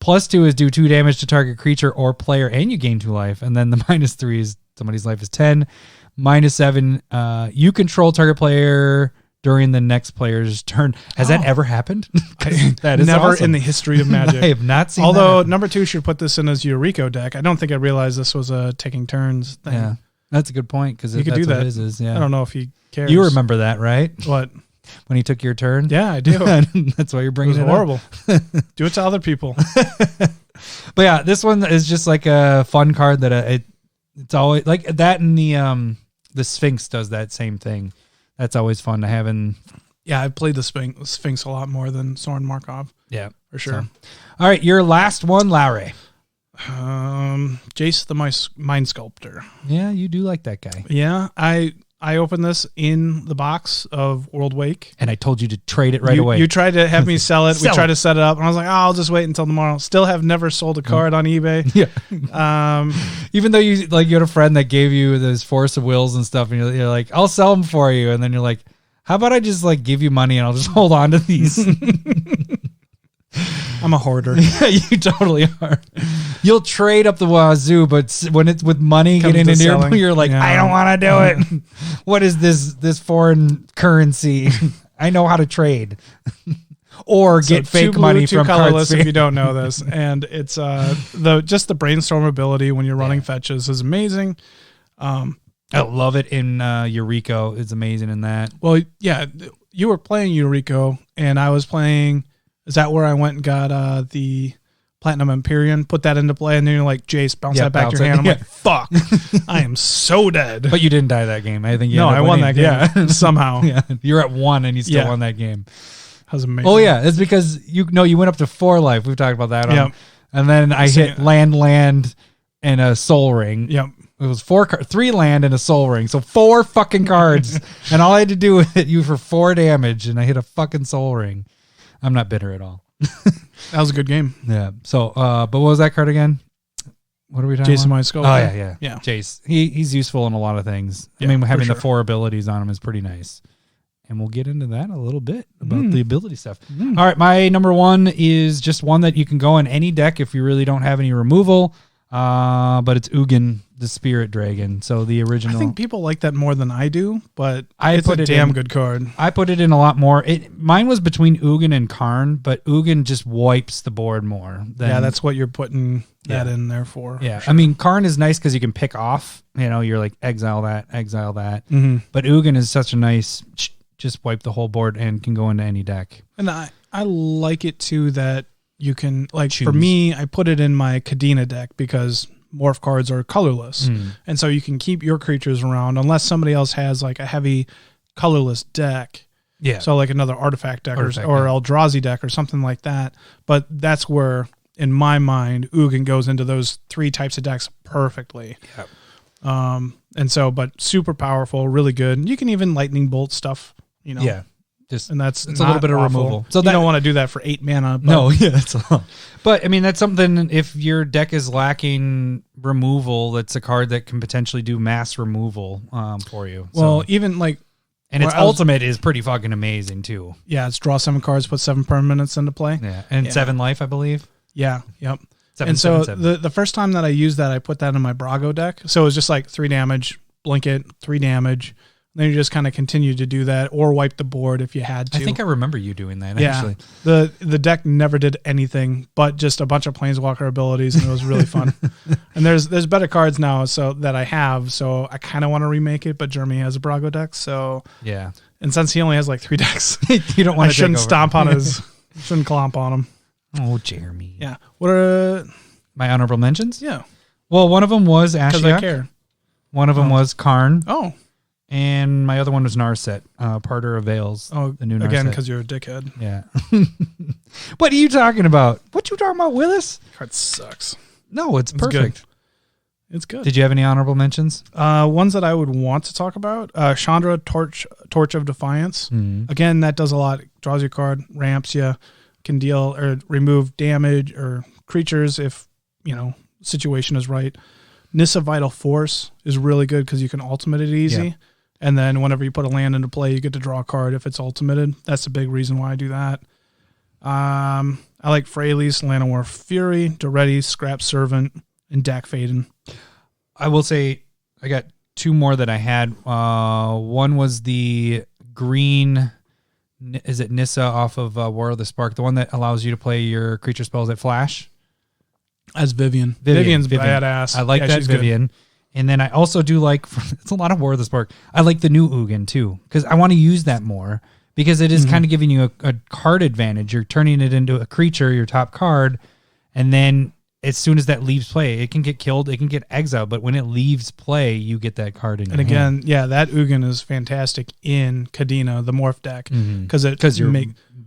+2 is do 2 damage to target creature or player, and you gain 2 life, and then the -3 is somebody's life is 10. -7, you control target player during the next player's turn. Has that ever happened? That is never awesome. in the history of Magic. I have not seen. Although number 2 should put this in as Eureka deck. I don't think I realized this was a taking turns thing. Yeah, that's a good point because you could do that. Yeah. I don't know if he cares. You remember that, right? What? When he took your turn? Yeah, I do. That's why you're bringing it it horrible. Do it to other people. But yeah, this one is just like a fun card that it's always like that, and the Sphinx does that same thing. That's always fun to have in. Yeah, I played the Sphinx a lot more than Soren Markov. Yeah, for sure. So. All right, your last one, Lowery. Jace the Mind Sculptor. Yeah, you do like that guy. Yeah, I opened this in the box of World Wake. And I told you to trade it right away. You tried to have me sell it. We tried to set it up. And I was like, I'll just wait until tomorrow. Still have never sold a card on eBay. Yeah. Even though you had a friend that gave you those Force of Wills and stuff. And you're like, I'll sell them for you. And then you're like, how about I just give you money and I'll just hold on to these? I'm a hoarder. Yeah, you totally are. You'll trade up the wazoo, but when it's with money getting into your, you're like, I don't want to do it. What is this foreign currency? I know how to trade. Or get fake money from colorless if you don't know this. And it's just the brainstorm ability when you're running fetches is amazing. I love it in Eureka. It's amazing in that. Well, yeah, you were playing Eureka and I was playing. Is that where I went and got the Platinum Empyrean, put that into play, and then you're like, Jace, bounce that back to your hand. I'm like, fuck, I am so dead. But you didn't die that game. I think I won that game. Yeah. Somehow. Yeah, you're at 1 and you still won that game. That was amazing. Oh yeah, it's because you went up to 4 life. We've talked about that. Yep. And then I hit land, and a Soul Ring. Yep. It was 3 land and a Soul Ring, so 4 fucking cards, and all I had to do was hit you for 4 damage, and I hit a fucking Soul Ring. I'm not bitter at all. That was a good game. Yeah. So, but what was that card again? What are we talking about? Jason Mind Sculptor. Oh yeah. Jace. He's useful in a lot of things. Yeah, I mean, having the 4 abilities on him is pretty nice. And we'll get into that a little bit about the ability stuff. All right, my number 1 is just one that you can go in any deck if you really don't have any removal. But it's Ugin, the Spirit Dragon. So the original. I think people like that more than I do, but it's a damn good card. I put it in a lot more. Mine was between Ugin and Karn, but Ugin just wipes the board more. That's what you're putting that in there for. Yeah, sure. I mean, Karn is nice because you can pick off. You're like exile that. Mm-hmm. But Ugin is such a nice, just wipe the whole board and can go into any deck. And I like it too that you can choose. For me, I put it in my Kadena deck because morph cards are colorless. And so you can keep your creatures around unless somebody else has a heavy colorless deck. Yeah. So another artifact deck or Eldrazi deck or something like that. But that's where, in my mind, Ugin goes into those 3 types of decks perfectly. Yep. And so, but super powerful, really good. You can even lightning bolt stuff, Yeah. And it's a little bit of awful. removal. So you don't want to do that for 8 mana. But no, that's a lot. But I mean, that's something. If your deck is lacking removal, that's a card that can potentially do mass removal for you. Well, even and its ultimate is pretty fucking amazing too. Yeah, it's draw 7 cards, put 7 permanents into play. Yeah, and 7 life, I believe. Yeah, yep. 7, and so 7, 7. the first time that I used that, I put that in my Brago deck. So it was just 3 damage, blink it, 3 damage. Then you just kind of continue to do that or wipe the board if you had to. I think I remember you doing that, yeah. actually. The deck never did anything but just a bunch of Planeswalker abilities, and it was really fun. And there's better cards now that I have, so I kind of want to remake it, but Jeremy has a Brago deck, so... Yeah. And since he only has 3 decks, you don't want to shouldn't stomp on shouldn't clomp on him. Oh, Jeremy. Yeah. What are... My honorable mentions? Yeah. Well, one of them was Ashiok. Because I care. One of them was Karn. Oh. And my other one was Narset, Parter of Veils. Oh, the new Narset. Again, because you're a dickhead. Yeah. What are you talking about? What you talking about, Willis? Card sucks. No, it's perfect. Good. It's good. Did you have any honorable mentions? Ones that I would want to talk about. Chandra, Torch of Defiance. Again, that does a lot. It draws your card, ramps you, can deal or remove damage or creatures if, situation is right. Nissa Vital Force is really good because you can ultimate it easy. Yeah. And then whenever you put a land into play, you get to draw a card if it's ultimated. That's a big reason why I do that. I like Freyalise, Llanowar Fury, Doretti, Scrap Servant, and Dak Faden. I will say I got two more that I had. One was the green, is it Nissa off of War of the Spark, the one that allows you to play your creature spells at flash? As Vivian. Vivian's badass. I like that Vivian. Good. And then I also do like, it's a lot of War of the Spark. I like the new Ugin too, because I want to use that more, because it is kind of giving you a card advantage. You're turning it into a creature, your top card, and then as soon as that leaves play, it can get killed, it can get exiled, but when it leaves play, you get that card in your hand. That Ugin is fantastic in Kadena, the morph deck, because you're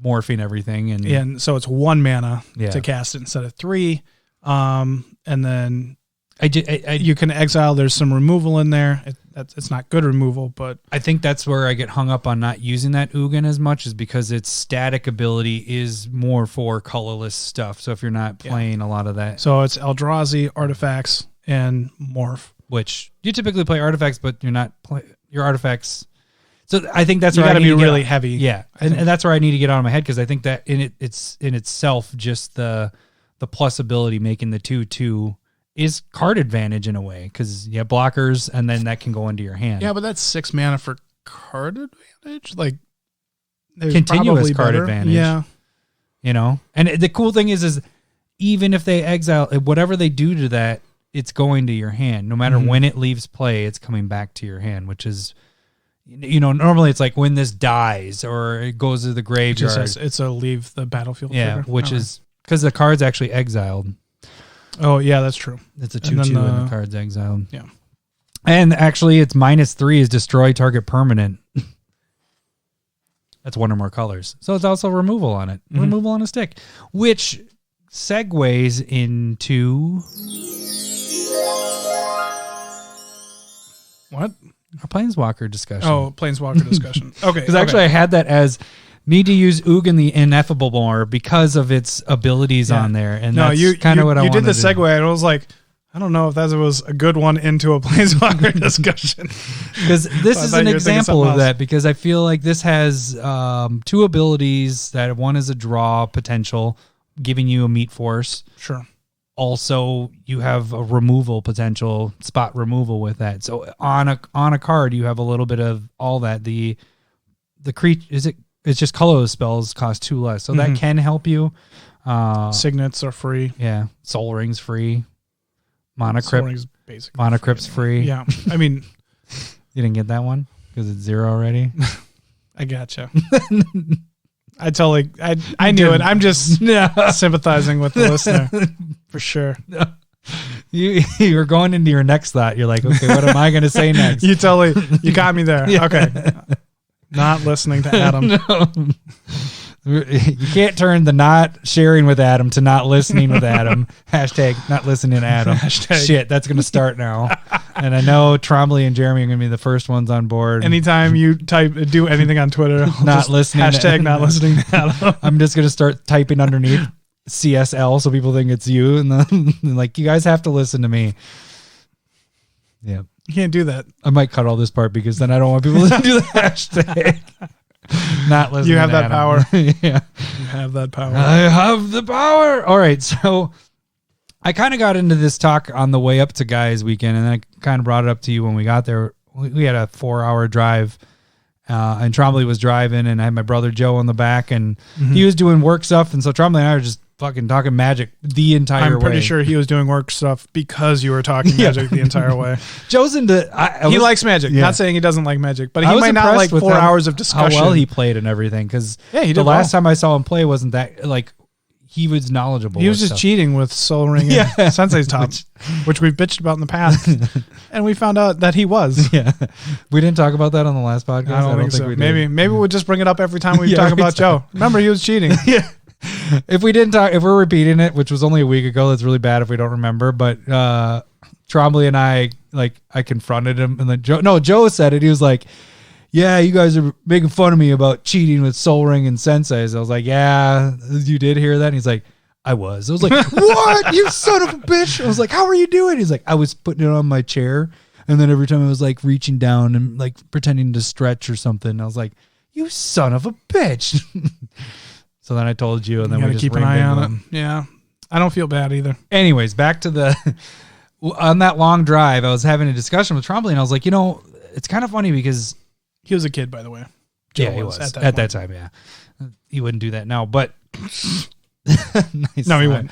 morphing everything. And so it's 1 mana to cast it instead of 3. And then you can exile. There's some removal in there. It's not good removal, but I think that's where I get hung up on not using that Ugin as much, is because its static ability is more for colorless stuff. So if you're not playing a lot of that, so it's Eldrazi, artifacts, and morph. Which you typically play artifacts, but you're not your artifacts. So I think that's you where got to be really heavy. Yeah, and that's where I need to get out of my head, because I think that it's in itself just the plus ability making the 2/2 is card advantage in a way, because you have blockers and then that can go into your hand. Yeah, but that's 6 mana for card advantage. Like continuous card advantage. Yeah. And the cool thing is even if they exile, whatever they do to that, it's going to your hand. No matter when it leaves play, it's coming back to your hand, which is, normally it's like when this dies or it goes to the graveyard. It's a leave the battlefield. Yeah, trigger. Which is because the card's actually exiled. Oh, yeah, that's true. It's a 2/2 and the card's exiled. Yeah. And actually, it's -3 is destroy target permanent. That's one or more colors. So it's also removal on it. Removal on a stick. Which segues into... What? Our Planeswalker discussion. Oh, Planeswalker discussion. Okay. Because actually I had that as... need to use Ugin the Ineffable more because of its abilities on there. And that's kind of what I wanted. You did the segue, and I was like, I don't know if that was a good one into a Planeswalker discussion. Because this is an example of that, because I feel like this has 2 abilities. That one is a draw potential, giving you a meat force. Sure. Also, you have a removal potential, spot removal with that. So on a card, you have a little bit of all that. The creature, it's just colorless spells cost 2 less. So that can help you. Signets are free. Yeah. Soul Ring's free. Monocrypt's free. Yeah. I mean, you didn't get that one because it's 0 already. I gotcha. I knew it. I'm just sympathizing with the listener for sure. No. You were going into your next thought. You're like, okay, what am I going to say next? You got me there. Yeah. Okay. Not listening to Adam. No. You can't turn the not sharing with Adam to not listening with Adam. Hashtag not listening to Adam. Shit, that's going to start now. And I know Trombley and Jeremy are going to be the first ones on board. Anytime you do anything on Twitter, not listening. Hashtag not listening to Adam. I'm just going to start typing underneath CSL so people think it's you. And then like, you guys have to listen to me. Yeah. You can't do that. I might cut all this part because then I don't want people to do the hashtag. Not listening. You have that power. Yeah. You have that power. I have the power. All right. So I kind of got into this talk on the way up to Guy's weekend, and then I kind of brought it up to you when we got there. We had a 4-hour drive, and Trombley was driving, and I had my brother Joe on the back, and he was doing work stuff. And so Trombley and I were just fucking talking Magic the entire way. I'm pretty sure he was doing work stuff because you were talking Magic the entire way. Joe's into... he likes Magic. Yeah. Not saying he doesn't like Magic, but he might not like 4 hours of discussion. How well he played and everything, because the last time I saw him play wasn't that... like he was knowledgeable. He was just cheating with Soul Ring and Sensei's Top, which we've bitched about in the past. And we found out that he was. Yeah. We didn't talk about that on the last podcast. I don't think so. We did. Maybe we'll just bring it up every time we talk about Joe. Remember, he was cheating. Yeah. If we're repeating it, which was only a week ago, that's really bad if we don't remember. But Trombley and I confronted him, and then Joe said it. He was like, yeah, you guys are making fun of me about cheating with Soul Ring and Senseis. I was like, yeah, you did hear that? And he's like, I was. I was like, what? You son of a bitch. I was like, how are you doing? He's like, I was putting it on my chair. And then every time I was like reaching down and like pretending to stretch or something. I was like, you son of a bitch. So then I told you, and then we just keep an eye on it. Yeah. I don't feel bad either. Anyways, back to on that long drive, I was having a discussion with Trombley, and I was like, it's kind of funny because he was a kid, by the way. Joe he was at that time. Yeah. He wouldn't do that now, but nice. No, he wouldn't.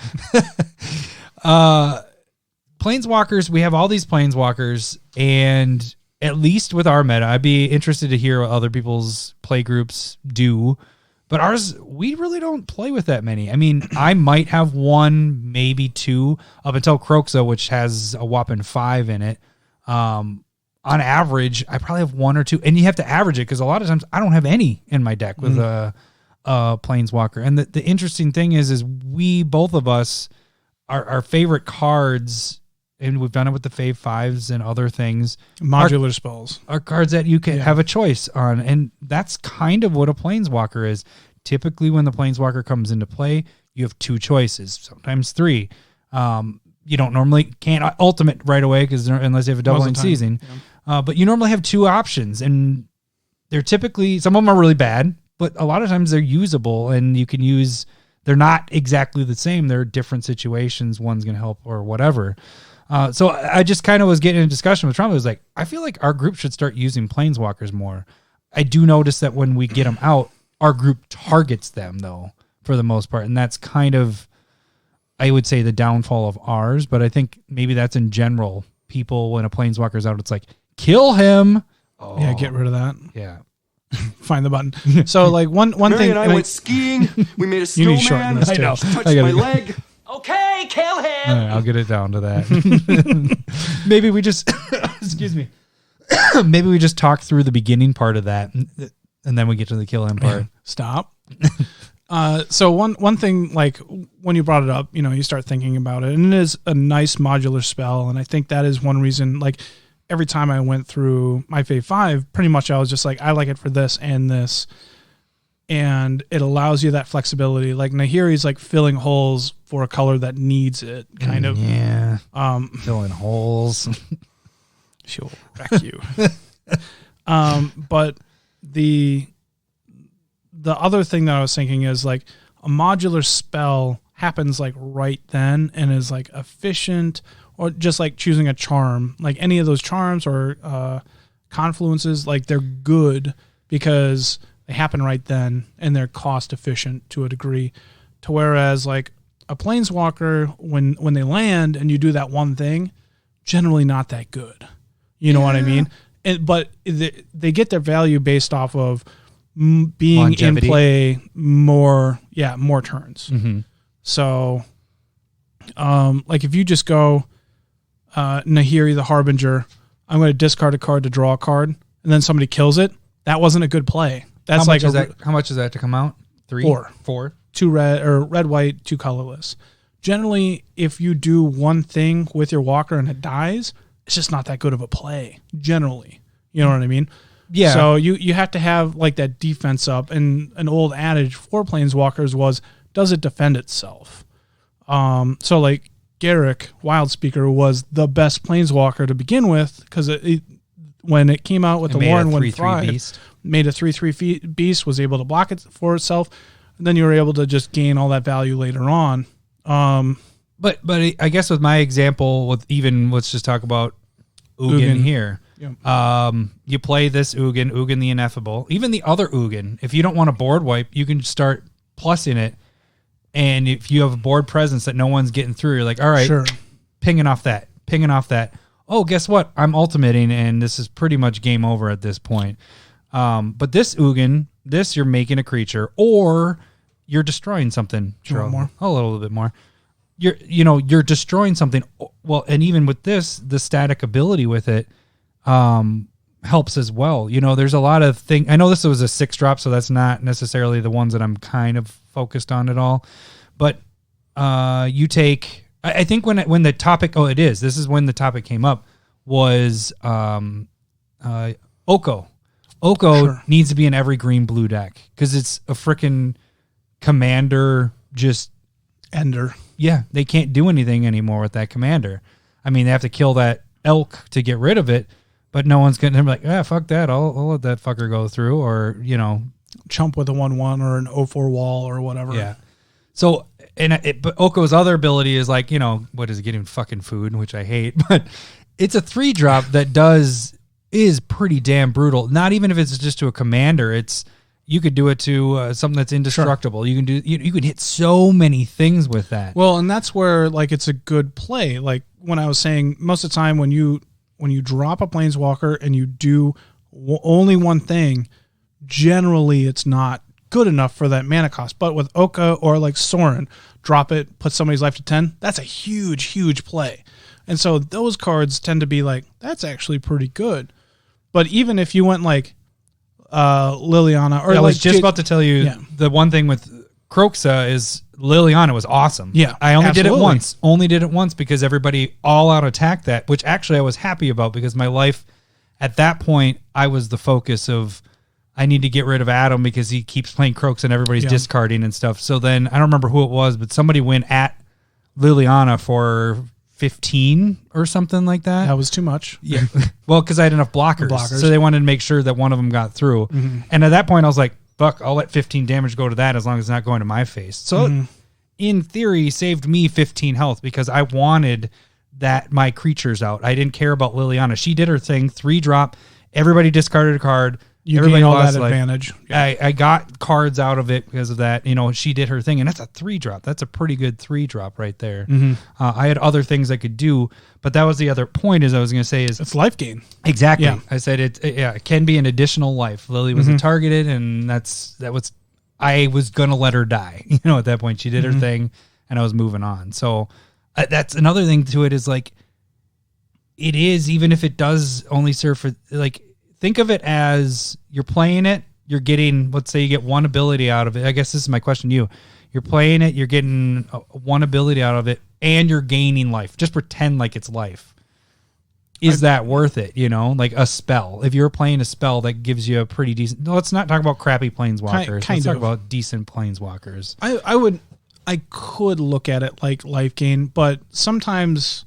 Planeswalkers, we have all these Planeswalkers, and at least with our meta, I'd be interested to hear what other people's play groups do. But ours, we really don't play with that many. I mean, I might have one, maybe two, up until Croxa, which has a whopping 5 in it. On average, I probably have 1 or 2, and you have to average it because a lot of times I don't have any in my deck with a Planeswalker. And the interesting thing is we, both of us, our favorite cards, and we've done it with the Fav5s and other things. Modular spells. Are cards that you can have a choice on. And that's kind of what a Planeswalker is. Typically, when the Planeswalker comes into play, you have 2 choices, sometimes 3. You don't normally can't ultimate right away unless you have a doubling season. Yeah. But you normally have 2 options. And they're typically, some of them are really bad, but a lot of times they're usable and you can use, they're not exactly the same. They're different situations. One's going to help or whatever. So I just kind of was getting in a discussion with Trump. I was like, I feel like our group should start using Planeswalkers more. I do notice that when we get them out, our group targets them, though, for the most part. And that's kind of, I would say, the downfall of ours. But I think maybe that's in general. People, when a Planeswalker's out, it's like, kill him. Oh. Yeah, get rid of that. Yeah. Find the button. So, like, one Mary thing. And I went skiing. We made a snowman. I know. Touched my leg. Okay, kill him. All right, I'll get it down to that. Maybe we just, excuse me. Maybe we just talk through the beginning part of that, and then we get to the kill him part. Stop. So one thing, like when you brought it up, you start thinking about it, and it is a nice modular spell, and I think that is one reason. Like every time I went through my Fav5, pretty much I was just like, I like it for this and this. And it allows you that flexibility. Like Nahiri's like filling holes for a color that needs it, kind of. Yeah. Filling holes. She'll wreck you. But the other thing that I was thinking is like a modular spell happens like right then and is like efficient, or just like choosing a charm, like any of those charms or confluences, like they're good because they happen right then, and they're cost efficient to a degree. To whereas like a Planeswalker, when they land and you do that one thing, generally not that good. You know what I mean? But they get their value based off of being longevity. In play more turns. Mm-hmm. So, like if you just go Nahiri the Harbinger, I'm going to discard a card to draw a card, and then somebody kills it. That wasn't a good play. That's how much is that to come out? 3? 4. 2 red, or red, white, 2 colorless. Generally, if you do one thing with your walker and it dies, it's just not that good of a play. Generally, you know what I mean? Yeah. So you have to have like that defense up. And an old adage for Planeswalkers was, does it defend itself? So like Garrick, Wildspeaker, was the best Planeswalker to begin with because when it came out with the War and Wind Thrive, made a 3/3 beast, was able to block it for itself, and then you were able to just gain all that value later on. But I guess with my example, let's just talk about Ugin here. Yeah. You play this Ugin the Ineffable, even the other Ugin. If you don't want a board wipe, you can start plussing it, and if you have a board presence that no one's getting through, you're like, all right, sure. pinging off that. Oh, guess what? I'm ultimating, and this is pretty much game over at this point. But this Ugin, you're making a creature, or you're destroying something. A little bit more. You're destroying something. Well, and even with this, the static ability with it helps as well. There's a lot of things. I know this was a 6-drop, so that's not necessarily the ones that I'm kind of focused on at all. But you take I think when the topic, this is when the topic came up, was Oko. Oko needs to be in every green-blue deck because it's a freaking commander just... Ender. Yeah, they can't do anything anymore with that commander. I mean, they have to kill that elk to get rid of it, but no one's going to be like, fuck that. I'll let that fucker go through, or, chump with a 1/1 or an 0/4 wall or whatever. Yeah. So, but Oko's other ability is like, what is it, getting fucking food, which I hate, but it's a 3-drop that is pretty damn brutal. Not even if it's just to a commander, you could do it to something that's indestructible. Sure. You can you can hit so many things with that. Well, and that's where like it's a good play. Like when I was saying, most of the time when you drop a planeswalker and you do only one thing, generally it's not good enough for that mana cost. But with Oka or like Sorin, drop it, put somebody's life to 10. That's a huge, huge play. And so those cards tend to be like, that's actually pretty good. But even if you went like Liliana, or I was just about to tell you, the one thing with Croxa is Liliana was awesome. Yeah, I only did it once because everybody all out attacked that, which actually I was happy about because my life at that point, I was the focus of, I need to get rid of Adam because he keeps playing Croaks and everybody's discarding and stuff. So then I don't remember who it was, but somebody went at Liliana for 15 or something like that. That was too much. Yeah. Well, because I had enough blockers. So they wanted to make sure that one of them got through. Mm-hmm. And at that point, I was like, fuck, I'll let 15 damage go to that as long as it's not going to my face. So in theory, saved me 15 health because I wanted my creatures out. I didn't care about Liliana. She did her thing, 3-drop. Everybody discarded a card. You gained all that advantage. I got cards out of it because of that. She did her thing, and that's a 3-drop. That's a pretty good 3-drop right there. Mm-hmm. I had other things I could do, but that was the other point. Is I was going to say is it's life gain. Exactly. Yeah. I said it can be an additional life. Lily was targeted, and I was going to let her die. At that point, she did her thing, and I was moving on. So that's another thing to it is like it is, even if it does only serve for like. Think of it as you're playing it, you're getting, let's say you get one ability out of it. I guess this is my question to you. You're playing it, you're getting one ability out of it, and you're gaining life. Just pretend like it's life. Is that worth it? Like a spell. If you're playing a spell that gives you a pretty decent... No, let's not talk about crappy planeswalkers. Let's talk about decent planeswalkers. I could look at it like life gain, but sometimes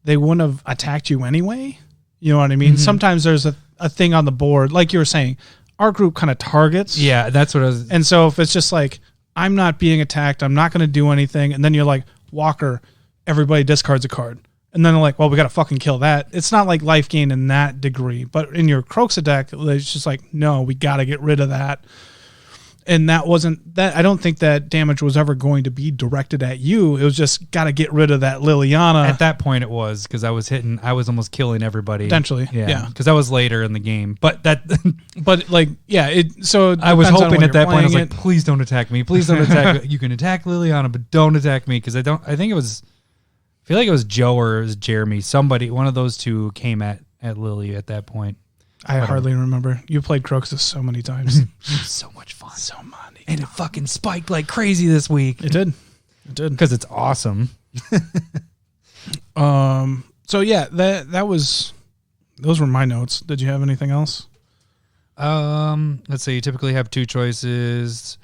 they wouldn't have attacked you anyway. You know what I mean? Mm-hmm. Sometimes there's a thing on the board, like you were saying, our group kind of targets. Yeah, that's what I was. And so if it's just like, I'm not being attacked, I'm not going to do anything, and then you're like, Walker, everybody discards a card. And then they're like, well, we got to fucking kill that. It's not like life gain in that degree. But in your Croxa deck, it's just like, no, we got to get rid of that. And that wasn't that. I don't think that damage was ever going to be directed at you. It was just got to get rid of that Liliana. At that point, it was because I was almost killing everybody. Potentially, yeah. Because that was later in the game. But So I was hoping at that point, I was like, please don't attack me. Please don't attack me. You can attack Liliana, but don't attack me because I feel like it was Joe or it was Jeremy. Somebody, one of those two came at Lily at that point. I hardly remember. You played Croxus so many times. So much fun. So many. And it fucking spiked like crazy this week. It did. Because it's awesome. So yeah, those were my notes. Did you have anything else? Let's say you typically have 2 choices.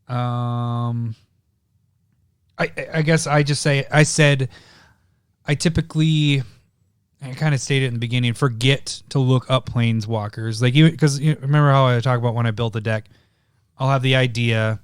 I guess I kind of stated in the beginning, forget to look up planeswalkers. Like because remember how I talk about when I build the deck, I'll have the idea,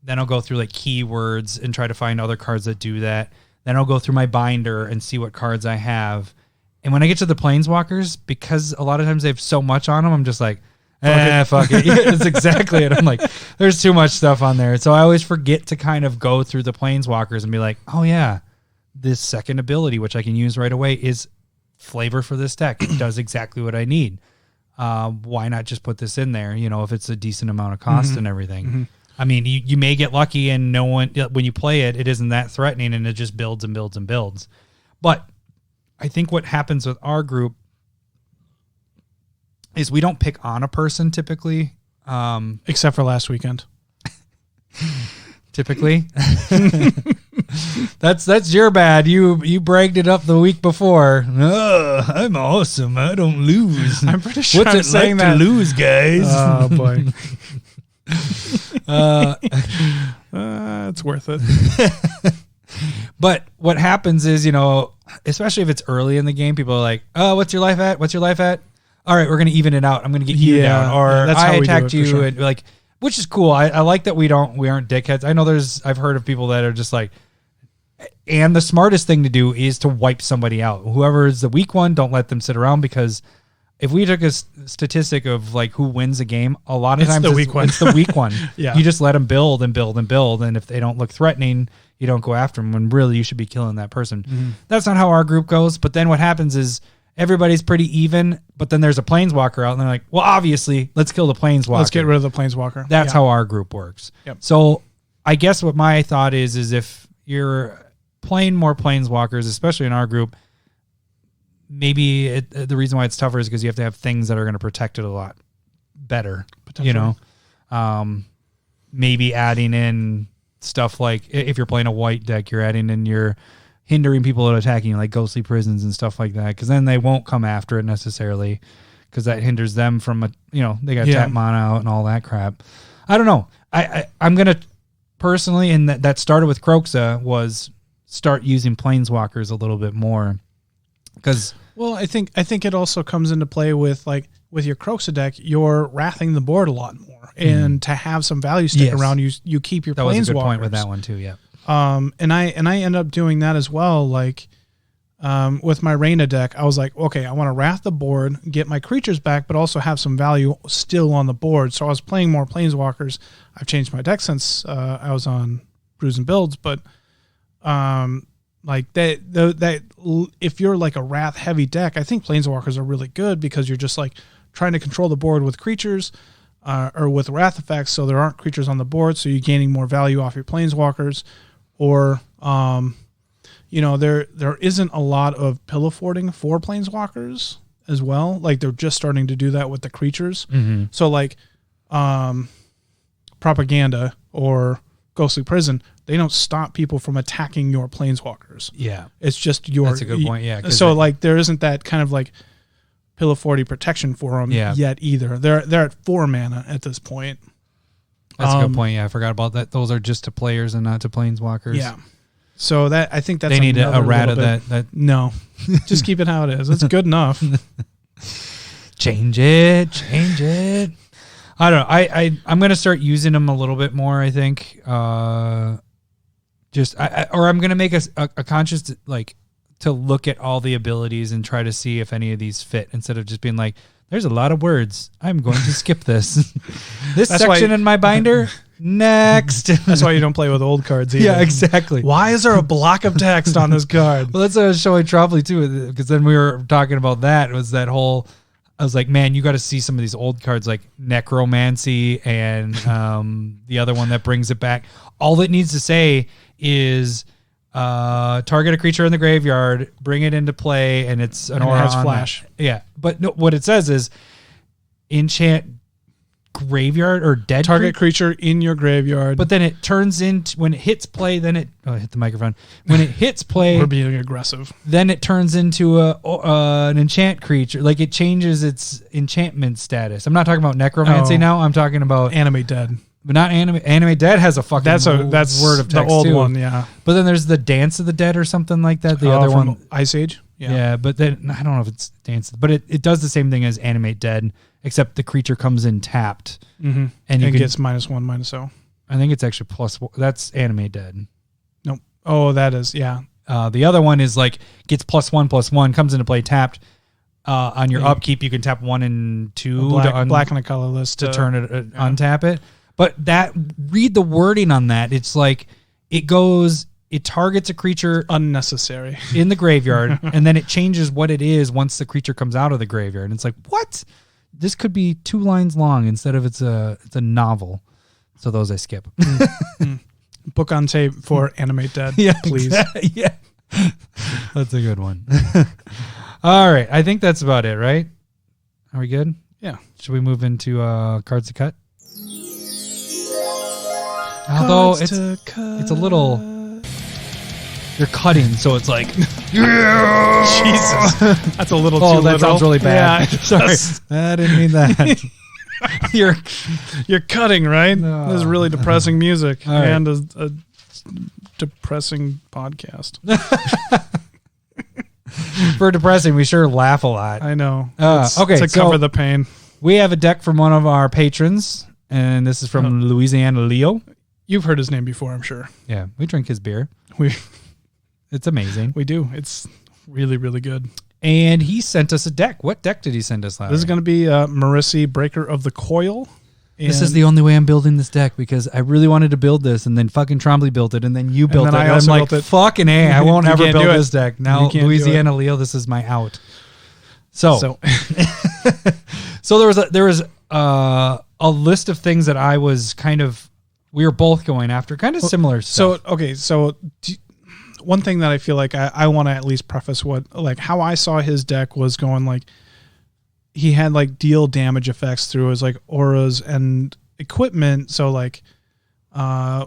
then I'll go through like keywords and try to find other cards that do that. Then I'll go through my binder and see what cards I have. And when I get to the planeswalkers, because a lot of times they have so much on them, I'm just like, fuck it. Yeah, that's exactly it. I'm like, there's too much stuff on there. So I always forget to kind of go through the planeswalkers and be like, oh yeah, this second ability, which I can use right away, is flavor for this deck. It does exactly what I need. Why not just put this in there, if it's a decent amount of cost and everything. Mm-hmm. I mean, you may get lucky and no one, when you play it, it isn't that threatening and it just builds and builds and builds. But I think what happens with our group is we don't pick on a person typically. Except for last weekend. Typically. That's your bad. You bragged it up the week before. I'm awesome. I don't lose. I'm pretty sure What's I'm it saying like that. to lose, guys? Oh boy. It's worth it. But what happens is, especially if it's early in the game, people are like, "Oh, what's your life at? What's your life at? All right, we're gonna even it out. I'm gonna get you down, or that's I how we do attacked it, you, for sure. and like, which is cool. I like that we aren't dickheads. I know I've heard of people that are just like, and the smartest thing to do is to wipe somebody out. Whoever is the weak one, don't let them sit around, because if we took a statistic of like who wins a game, a lot of times the weak one. It's the weak one. Yeah. You just let them build and build and build, and if they don't look threatening, you don't go after them, when really you should be killing that person. Mm-hmm. That's not how our group goes. But then what happens is everybody's pretty even, but then there's a planeswalker out, and they're like, well, obviously, let's kill the planeswalker. Let's get rid of the planeswalker. That's how our group works. Yep. So I guess what my thought is if you're playing more planeswalkers, especially in our group, maybe the reason why it's tougher is because you have to have things that are going to protect it a lot better. Maybe adding in stuff like, if you're playing a white deck, you're adding in your hindering people at attacking, like ghostly prisons and stuff like that, because then they won't come after it necessarily, because that hinders them from they got tap mana out and all that crap. I don't know. I'm gonna personally, and that started with Croxa, was start using planeswalkers a little bit more, because I think it also comes into play with your Croxa deck. You're wrathing the board a lot more, and to have some value stick around, you keep your that planeswalkers. was a good point with that one too. Yeah. And I end up doing that as well. With my Reina deck, I was like, okay, I want to wrath the board, get my creatures back, but also have some value still on the board. So I was playing more planeswalkers. I've changed my deck since I was on Brews and Builds, but that if you're like a wrath heavy deck, I think planeswalkers are really good, because you're just like trying to control the board with creatures or with wrath effects, so there aren't creatures on the board, so you're gaining more value off your planeswalkers. Or there isn't a lot of pillow forting for planeswalkers as well. Like, they're just starting to do that with the creatures. Mm-hmm. So like Propaganda or Ghostly Prison, they don't stop people from attacking your planeswalkers. Yeah. It's just your... That's a good point, yeah. So there isn't that kind of like pillow forty protection for them yet either. They're at 4 mana at this point. That's a good point. Yeah, I forgot about that. Those are just to players and not to planeswalkers. Yeah. So I think that's they need a rat of bit. that. No, just keep it how it is. It's good enough. Change it. I don't know. I'm gonna start using them a little bit more, I think. Or I'm gonna make a conscious to look at all the abilities and try to see if any of these fit, instead of just being like, there's a lot of words, I'm going to skip this. That's section in my binder. Next. That's why you don't play with old cards either. Yeah, exactly. Why is there a block of text on this card? Well, that's what I was showing Tropley too, because then we were talking about that. It was that whole, I was like, man, you got to see some of these old cards like Necromancy and the other one that brings it back. All it needs to say is target a creature in the graveyard, bring it into play, and it's an aura has on flash. That. Yeah, but no, what it says is enchant graveyard or dead target creature in your graveyard. But then it turns into, when it hits play, then it hit the microphone. When it hits play, we're being aggressive. Then it turns into an enchant creature. Like, it changes its enchantment status. I'm not talking about necromancy now. I'm talking about Animate Dead. But not anime. Anime Dead has a fucking that's word of text, the old too. one, yeah. But then there's the Dance of the Dead or something like that. The other one, Ice Age. Yeah, but then I don't know if it's Dance, but it does the same thing as Animate Dead, except the creature comes in tapped, and it gets -1, -0. I think it's actually +1. That's Animate Dead. Nope. Oh, that is, yeah. The other one is like gets +1/+1, comes into play tapped. On your upkeep, you can tap 1 and 2 black and a colorless to turn it untap it. But read the wording on that. It's like it targets a creature unnecessary in the graveyard, and then it changes what it is once the creature comes out of the graveyard. And it's like, what? This could be 2 lines long instead of it's a novel. So those I skip. Book on tape for Animate Dead, please. Exactly. Yeah, that's a good one. All right, I think that's about it, right? Are we good? Yeah. Should we move into cards to cut? Although it's a little You're cutting, so it's like, Jesus, that's a little too that literal. sounds really bad. Yeah, Sorry, I didn't mean that. You're cutting, right? No. This is really depressing music All right. and a depressing podcast. For depressing, we sure laugh a lot. I know. Okay, to cover the pain. We have a deck from one of our patrons, and this is from Louisiana Leo. You've heard his name before, I'm sure. Yeah, we drink his beer. It's amazing. We do. It's really, really good. And he sent us a deck. What deck did he send us last? This is going to be Marisi, Breaker of the Coil. This is the only way I'm building this deck because I really wanted to build this, and then fucking Trombley built it, and then you built it. I And also I'm like, built it. fucking A, I won't You ever can't build do it. this deck. Now, You can't do Louisiana Leo, this is my out. So there was a list of things that I was we were both going after, kind of similar stuff. One thing that I feel like I want to at least preface how I saw his deck was going like, he had like deal damage effects through his like auras and equipment. So like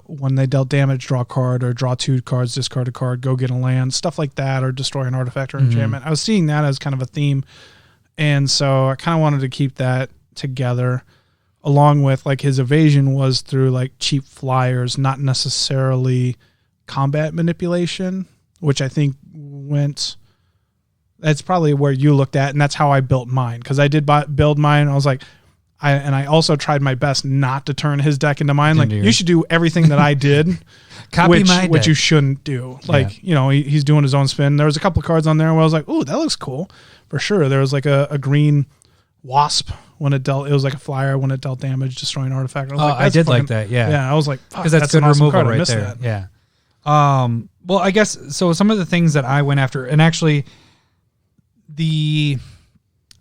when they dealt damage, draw a card or draw 2 cards, discard a card, go get a land, stuff like that, or destroy an artifact or enchantment. I was seeing that as kind of a theme. And so I kind of wanted to keep that together, along with like his evasion was through like cheap flyers, not necessarily combat manipulation, which I think that's probably where you looked at, and that's how I built mine, because I did build mine. I was like, I also tried my best not to turn his deck into mine. Like, you should do everything that I did, which you shouldn't do. Like, he's doing his own spin. There was a couple of cards on there where I was like, ooh, that looks cool for sure. There was like a green wasp when it dealt. It was like a flyer when it dealt damage, destroying an artifact. I was I did like that. Yeah, yeah. I was like, because that's good awesome removal card. right there. That. Yeah. Well, I guess so. Some of the things that I went after, and actually, the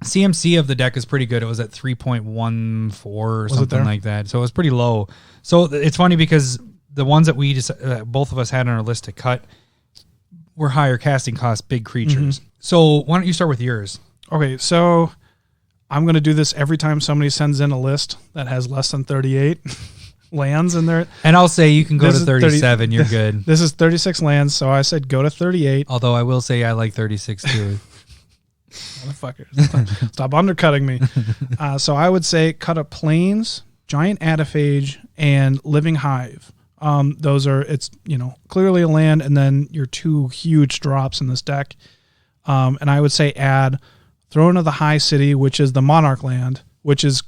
CMC of the deck is pretty good. It was at 3.14 or something like that. So it was pretty low. So it's funny because the ones that we just both of us had on our list to cut were higher casting cost, big creatures. Mm-hmm. So why don't you start with yours? Okay, so I'm going to do this every time somebody sends in a list that has less than 38 lands in there. And I'll say you can go to 37. You're good. This is 36 lands, so I said go to 38. Although I will say I like 36 too. Motherfuckers. Stop undercutting me. So I would say cut up Plains, Giant Adaphage, and Living Hive. Those are, clearly a land, and then your 2 huge drops in this deck. And I would say throw into the High City, which is the Monarch land, which is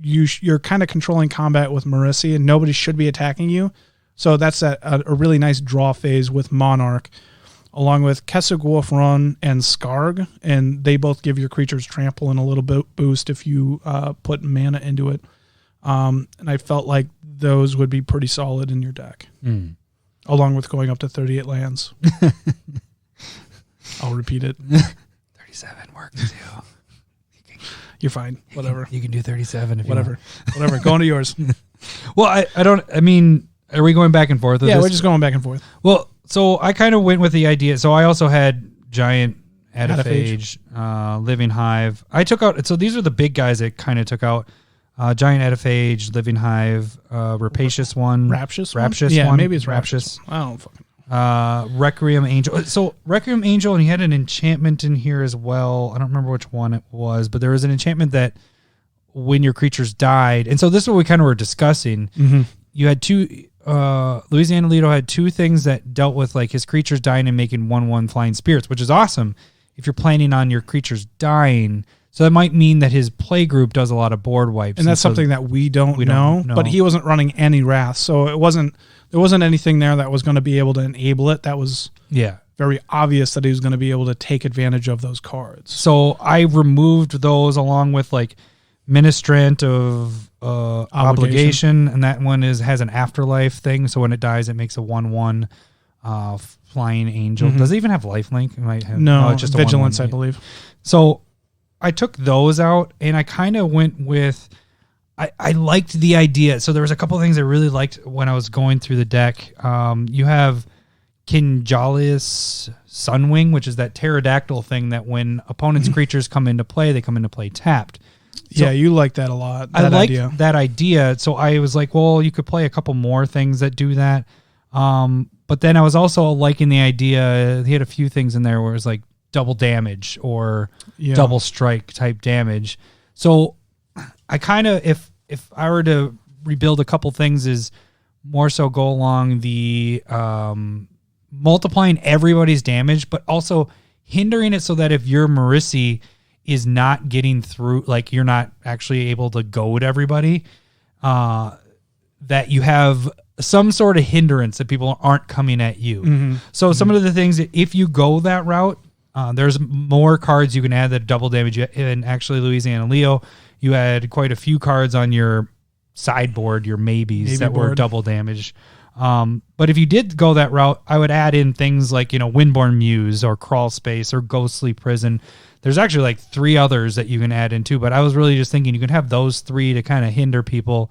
you're kind of controlling combat with Marisi, and nobody should be attacking you. So that's a really nice draw phase with Monarch, along with Kessig Wolf Run and Skarg, and they both give your creatures trample and a little bit boost if you put mana into it. And I felt like those would be pretty solid in your deck, along with going up to 38 lands. I'll repeat it. 37 works too. You're fine. Whatever. You can do 37 if whatever. Whatever. Go into yours. Well, I mean, are we going back and forth? Yeah, we're just going back and forth. Well, so I kind of went with the idea. So I also had Giant Adaphage, Living Hive. I took out, so these are the big guys that kind of took out Giant Adaphage, Living Hive, Rapacious one. Rapacious one? Maybe it's Rapacious. I don't fucking know. Requiem Angel. So Requiem Angel, and he had an enchantment in here as well. I don't remember which one it was, but there was an enchantment that when your creatures died, and so this is what we kind of were discussing. Mm-hmm. You had 2. Louisiana Leo had 2 things that dealt with like his creatures dying and making 1/1 flying spirits, which is awesome if you're planning on your creatures dying. So that might mean that his play group does a lot of board wipes, and that's something that we don't know. But he wasn't running any Wrath, so there wasn't anything there that was going to be able to enable it. That was very obvious that he was going to be able to take advantage of those cards. So I removed those along with like Ministrant of Obligation, and that one has an afterlife thing. So when it dies, it makes a 1/1 flying angel. Mm-hmm. Does it even have lifelink? It might have, no, it's just vigilance, I believe. So I took those out, and I kind of went with. I liked the idea. So there was a couple of things I really liked when I was going through the deck. You have Kinjalius Sunwing, which is that pterodactyl thing that when opponents' creatures come into play, they come into play tapped. So yeah, you like that a lot. I liked that idea. So I was like, well, you could play a couple more things that do that. But then I was also liking the idea. He had a few things in there where it was like double damage or double strike type damage. So I kind of, if I were to rebuild a couple things, is more so go along the multiplying everybody's damage, but also hindering it so that if your Marisi is not getting through, like you're not actually able to goad everybody, that you have some sort of hindrance that people aren't coming at you. So some of the things that if you go that route, there's more cards you can add that double damage. And actually, Louisiana Leo, you had quite a few cards on your sideboard, your maybes that were double damage. But if you did go that route, I would add in things like, Windborn Muse or Crawl Space or Ghostly Prison. There's actually like 3 others that you can add in too, but I was really just thinking you can have those 3 to kind of hinder people.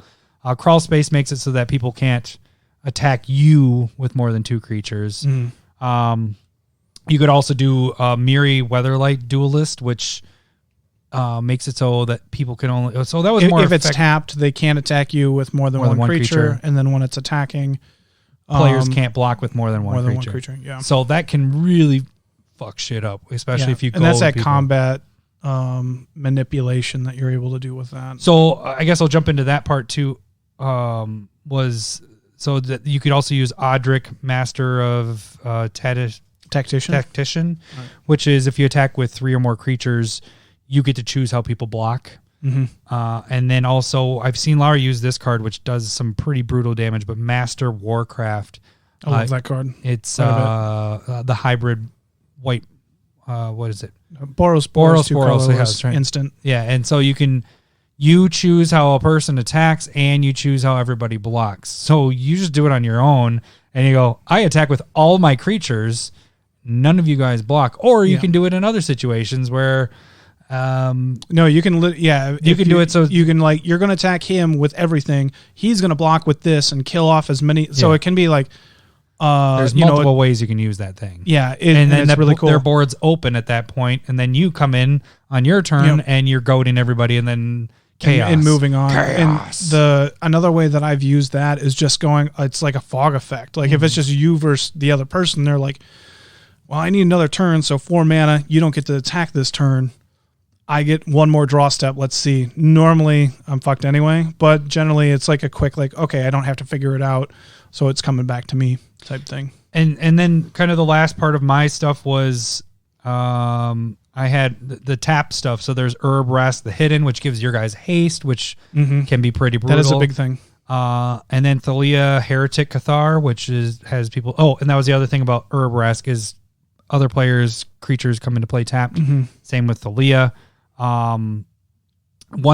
Crawl Space makes it so that people can't attack you with more than 2 creatures. You could also do Miri Weatherlight Duelist, which makes it so that people can only... So that was more... If it's tapped, they can't attack you with more than one creature. And then when it's attacking... Players can't block with more than one creature. Yeah. So that can really fuck shit up, especially if you go... And that's that combat manipulation that you're able to do with that. So I guess I'll jump into that part too. Was so that you could also use Audric, Master of Tactician, which is if you attack with 3 or more creatures, you get to choose how people block. And then also I've seen Lowery use this card, which does some pretty brutal damage, but Master Warcraft. I love that card. It's the hybrid white. What is it? Boros, right. Instant. Yeah, and so you choose how a person attacks and you choose how everybody blocks. So you just do it on your own and you go, I attack with all my creatures. None of you guys block. Or you can do it in other situations where... no, you can, you can do it. So you can you're going to attack him with everything. He's going to block with this and kill off as many. So it can be like, there's multiple ways you can use that thing. Yeah. And then it's really cool. Their board's open at that point, and then you come in on your turn and you're goading everybody, and then chaos. And moving on. Chaos. And another way that I've used that is just going, it's like a fog effect. Like if it's just you versus the other person, they're like, well, I need another turn. So 4 mana, you don't get to attack this turn. I get 1 more draw step. Let's see. Normally I'm fucked anyway, but generally it's like a quick, okay, I don't have to figure it out. So it's coming back to me type thing. And then kind of the last part of my stuff was, I had the tap stuff. So there's Herb Rast the Hidden, which gives your guys haste, which can be pretty brutal. That is a big thing. And then Thalia Heretic Cathar, which has people. Oh, and that was the other thing about Herb Rast is other players, creatures come into play tapped. Same with Thalia. One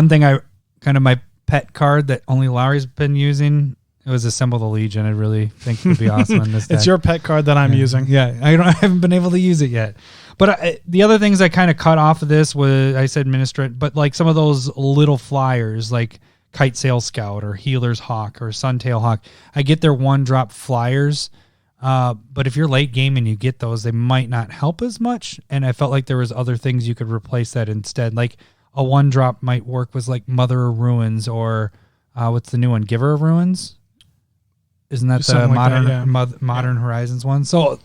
thing my pet card that only Lowery's been using, it was Assemble the Legion. I really think would be awesome in this deck. It's your pet card that I'm using. Yeah, I haven't been able to use it yet. But the other things I kind of cut off of this was, I said Ministrant, but like some of those little flyers like Kite Sail Scout or Healer's Hawk or Suntail Hawk, I get their 1-drop flyers. But if you're late game and you get those, they might not help as much. And I felt like there was other things you could replace that instead. Like a 1-drop might work with like Mother of Ruins or what's the new one? Giver of Ruins? Isn't that the Modern Horizons one? So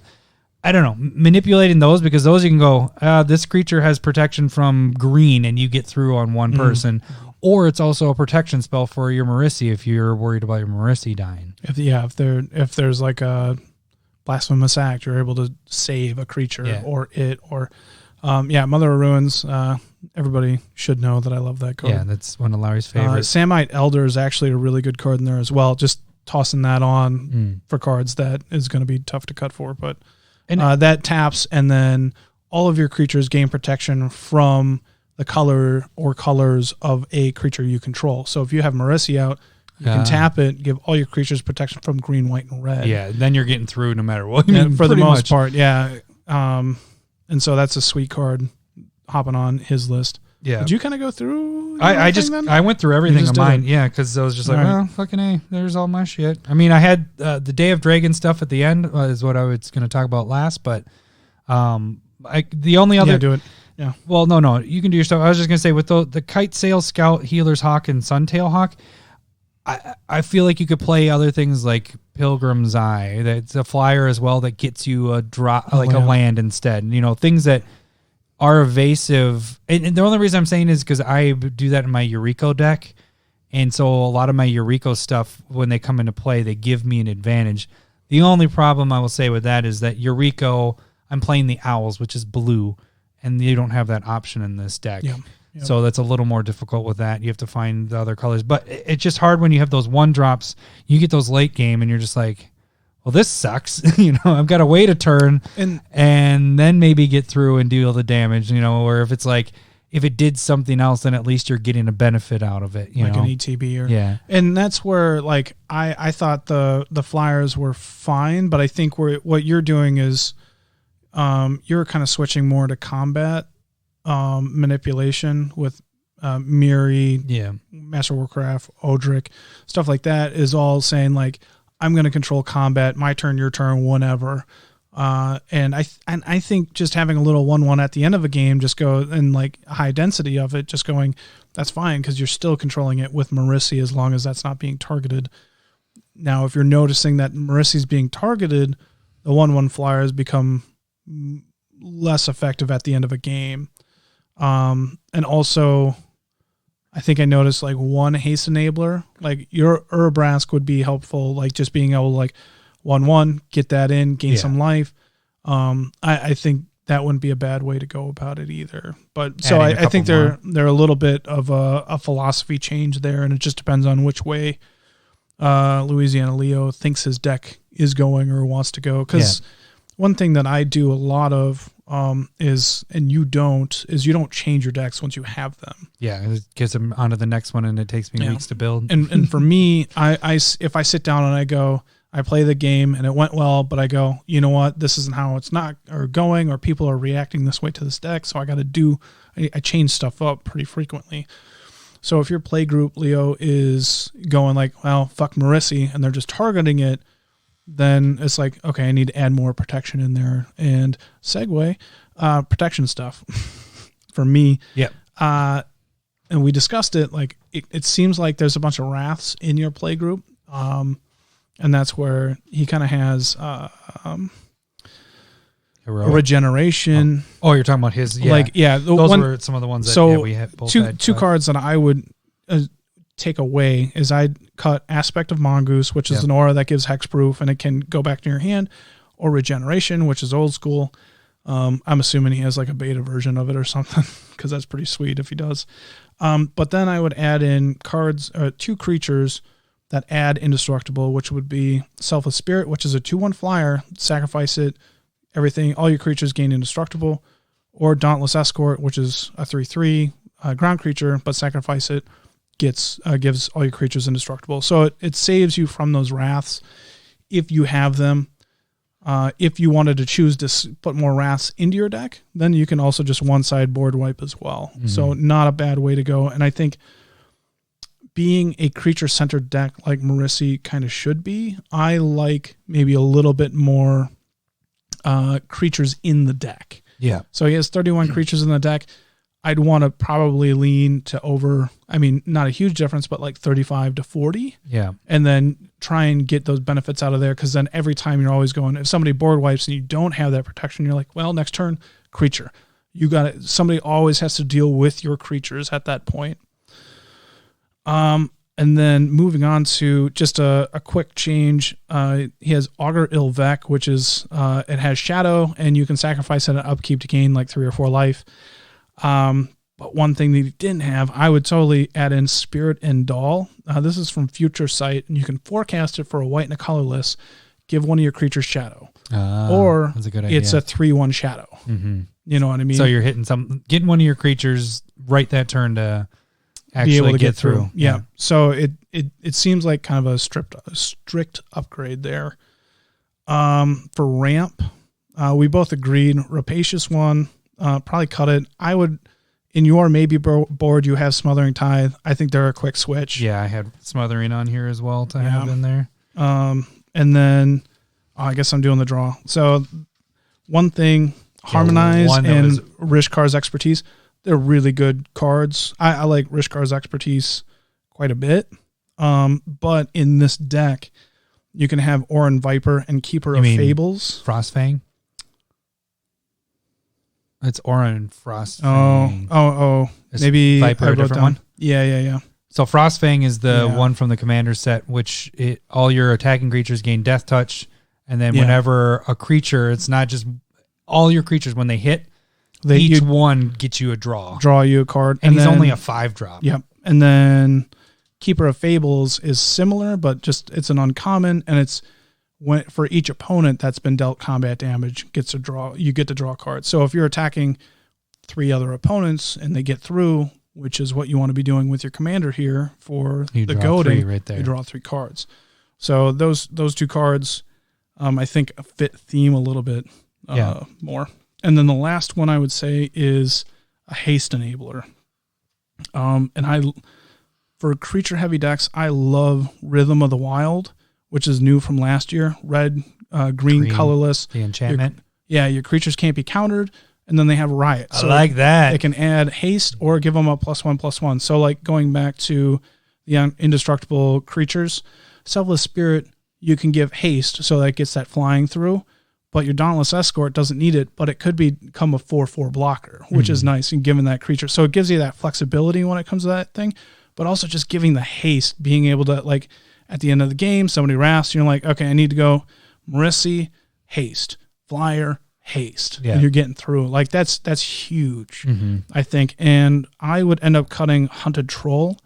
I don't know, manipulating those, because those you can go, this creature has protection from green and you get through on one person. Or it's also a protection spell for your Marisi if you're worried about your Marisi dying. If there's like a Blasphemous Act, you're able to save a creature or Mother of Ruins. Everybody should know that I love that card. Yeah, that's one of Larry's favorites. Samite Elder is actually a really good card in there as well. Just tossing that on for cards that is going to be tough to cut for. But that taps, and then all of your creatures gain protection from the color or colors of a creature you control. So if you have Marisi out, you can tap it, give all your creatures protection from green, white, and red. Yeah, then you're getting through no matter what. For the most part, yeah. And so that's a sweet card hopping on his list. Yeah. Did you kind of go through? I went through everything of mine. Yeah, because I was just like, well, fucking A, there's all my shit. I mean, I had the Day of Dragon stuff at the end is what I was going to talk about last, but the only other... Yeah, do it. Yeah. Well, no, you can do your stuff. I was just going to say, with the Kite Sail Scout, Healer's Hawk, and Suntail Hawk, I feel like you could play other things like Pilgrim's Eye. That's a flyer as well that gets you a drop, like a land instead. You know, things that are evasive. And the only reason I'm saying is because I do that in my Eureka deck. And so a lot of my Eureka stuff, when they come into play, they give me an advantage. The only problem I will say with that is that Eureka, I'm playing the Owls, which is blue, and you don't have that option in this deck. Yeah. Yep. So that's a little more difficult with that. You have to find the other colors. But it's just hard when you have those 1-drops. You get those late game, and you're just like, well, this sucks. You know, I've got to wait a turn and then maybe get through and do all the damage, you know, or if it's like, if it did something else, then at least you're getting a benefit out of it. You like know? An ETB. And that's where, like, I thought the flyers were fine, but I think what you're doing is you're kind of switching more to combat manipulation with Miri, Master Warcraft, Odric, stuff like that is all saying like, I'm going to control combat, my turn, your turn, whenever. And I think just having a little 1/1 at the end of a game, just go and like high density of it, just going, that's fine because you're still controlling it with Marisi as long as that's not being targeted. Now, if you're noticing that Marisi is being targeted, the 1/1 flyers become less effective at the end of a game. And also, I think I noticed like one haste enabler, like your Urbrask would be helpful, like just being able to like 1/1, get that in, gain some life. I think that wouldn't be a bad way to go about it either. But so I think they're a little bit of a philosophy change there, and it just depends on which way Louisiana Leo thinks his deck is going or wants to go. Because one thing that I do a lot of is, and you don't change your decks once you have them. Yeah, it gets them onto the next one, and it takes me weeks to build. And for me, if I sit down and I go, I play the game and it went well, but I go, you know what, this isn't how it's not or going, or people are reacting this way to this deck, so I change stuff up pretty frequently. So if your play group, Leo, is going like, well, fuck Marisi, and they're just targeting it, then it's like, okay, I need to add more protection in there. And segue, protection stuff for me. Yeah. And we discussed it, like it seems like there's a bunch of wraths in your play group. And that's where he kind of has Regeneration. Oh, you're talking about his, those were some of the ones that we had both had. Two cards that I would take away is I'd cut Aspect of Mongoose, which is an aura that gives hexproof and it can go back to your hand, or Regeneration, which is old school. I'm assuming he has like a beta version of it or something, because that's pretty sweet if he does. But then I would add in cards, 2 creatures that add indestructible, which would be Selfless Spirit, which is a 2/1 flyer, sacrifice it, all your creatures gain indestructible, or Dauntless Escort, which is a 3/3 ground creature, but sacrifice it, gives all your creatures indestructible. So it saves you from those wraths if you have them. If you wanted to choose to put more wraths into your deck, then you can also just one-side board wipe as well. Mm-hmm. So not a bad way to go. And I think being a creature-centered deck like Marisi kind of should be, I like maybe a little bit more creatures in the deck. Yeah. So he has 31 creatures in the deck. I'd want to probably lean to not a huge difference, but like 35 to 40. Yeah. And then try and get those benefits out of there, because then every time you're always going, if somebody board wipes and you don't have that protection, you're like, well, next turn, creature. You got it. Somebody always has to deal with your creatures at that point. And then moving on to just a quick change. He has Auger il-vec, which is, it has shadow and you can sacrifice it at upkeep to gain like 3 or 4 life. But one thing that he didn't have, I would totally add in Spirit and Doll. This is from Future Sight, and you can forecast it for a white and a colorless. Give one of your creatures shadow. Or that's a good idea. It's a 3/1 shadow. Mm-hmm. You know what I mean? So you're getting one of your creatures right that turn to actually be able to get through. Yeah. So it seems like kind of a strict upgrade there. For ramp, we both agreed Rapacious one, probably cut it. I would, in your maybe board, you have Smothering Tithe. I think they're a quick switch. Yeah, I had Smothering on here as well to have in there. And then I guess I'm doing the draw. So one thing, Harmonize and Rishkar's Expertise, they're really good cards. I like Rishkar's Expertise quite a bit. But in this deck, You can have Orin Viper and Keeper of Fables. Frostfang? It's Orin Frostfang. Oh. Maybe Viper a different one? Yeah. So Frostfang is the one from the Commander set, which all your attacking creatures gain Death Touch, and then whenever a creature, it's not just all your creatures, when they hit, each one gets you a draw. Draw you a card. And he's only a 5-drop. Yep. And then Keeper of Fables is similar, but just it's an uncommon, and it's for each opponent that's been dealt combat damage gets a draw. You get to draw cards. So if you're attacking 3 other opponents and they get through, which is what you want to be doing with your commander here for the goading, right there. You draw 3 cards. So those 2 cards, I think fit theme a little bit more. And then the last one I would say is a haste enabler. For creature heavy decks, I love Rhythm of the Wild, which is new from last year. Red, green, colorless. The enchantment. Your creatures can't be countered, and then they have Riot. So I like that. They can add haste or give them a +1/+1. So like going back to the indestructible creatures, Selfless Spirit, you can give haste, so that gets that flying through. But your Dauntless Escort doesn't need it, but it could become a 4/4 blocker, which is nice and given that creature. So it gives you that flexibility when it comes to that thing, but also just giving the haste, being able to, like, at the end of the game, somebody wraps, you're like, okay, I need to go Marisi, haste, flyer, haste. Yeah. And you're getting through. Like, that's huge, I think. And I would end up cutting Hunted Troll.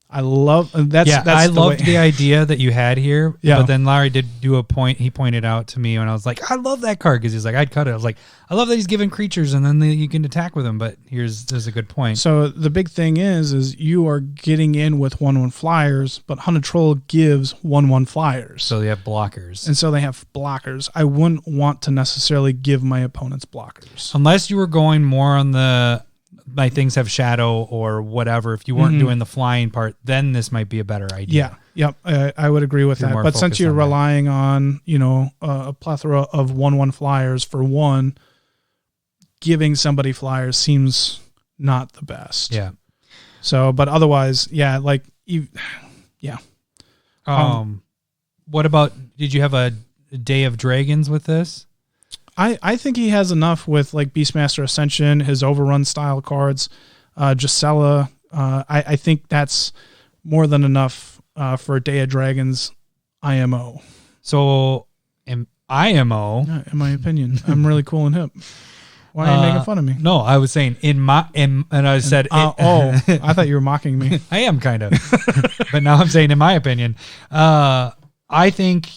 I love that's I loved the idea that you had here. Yeah. But then Larry did do a point. He pointed out to me when I was like, I love that card, because he's like, I'd cut it. I was like, I love that he's giving creatures and then you can attack with them. But there's a good point. So the big thing is you are getting in with 1/1 flyers, but Hunted Troll gives 1/1 flyers. So they have blockers. And so they have blockers. I wouldn't want to necessarily give my opponents blockers. Unless you were going more on my things have shadow or whatever. If you weren't doing the flying part, then this might be a better idea. Yeah. Yep. I would agree with that. But since you're relying on, a plethora of 1/1 flyers for one, giving somebody flyers seems not the best. Yeah. So, but otherwise, yeah. What about, did you have a Day of Dragons with this? I think he has enough with like Beastmaster Ascension, his overrun style cards, Gisela. I think that's more than enough for Day of Dragons IMO. So IMO, in my opinion, I'm really cool and hip. Why are you making fun of me? No, I was saying and I said I thought you were mocking me. I am kind of, but now I'm saying in my opinion, I think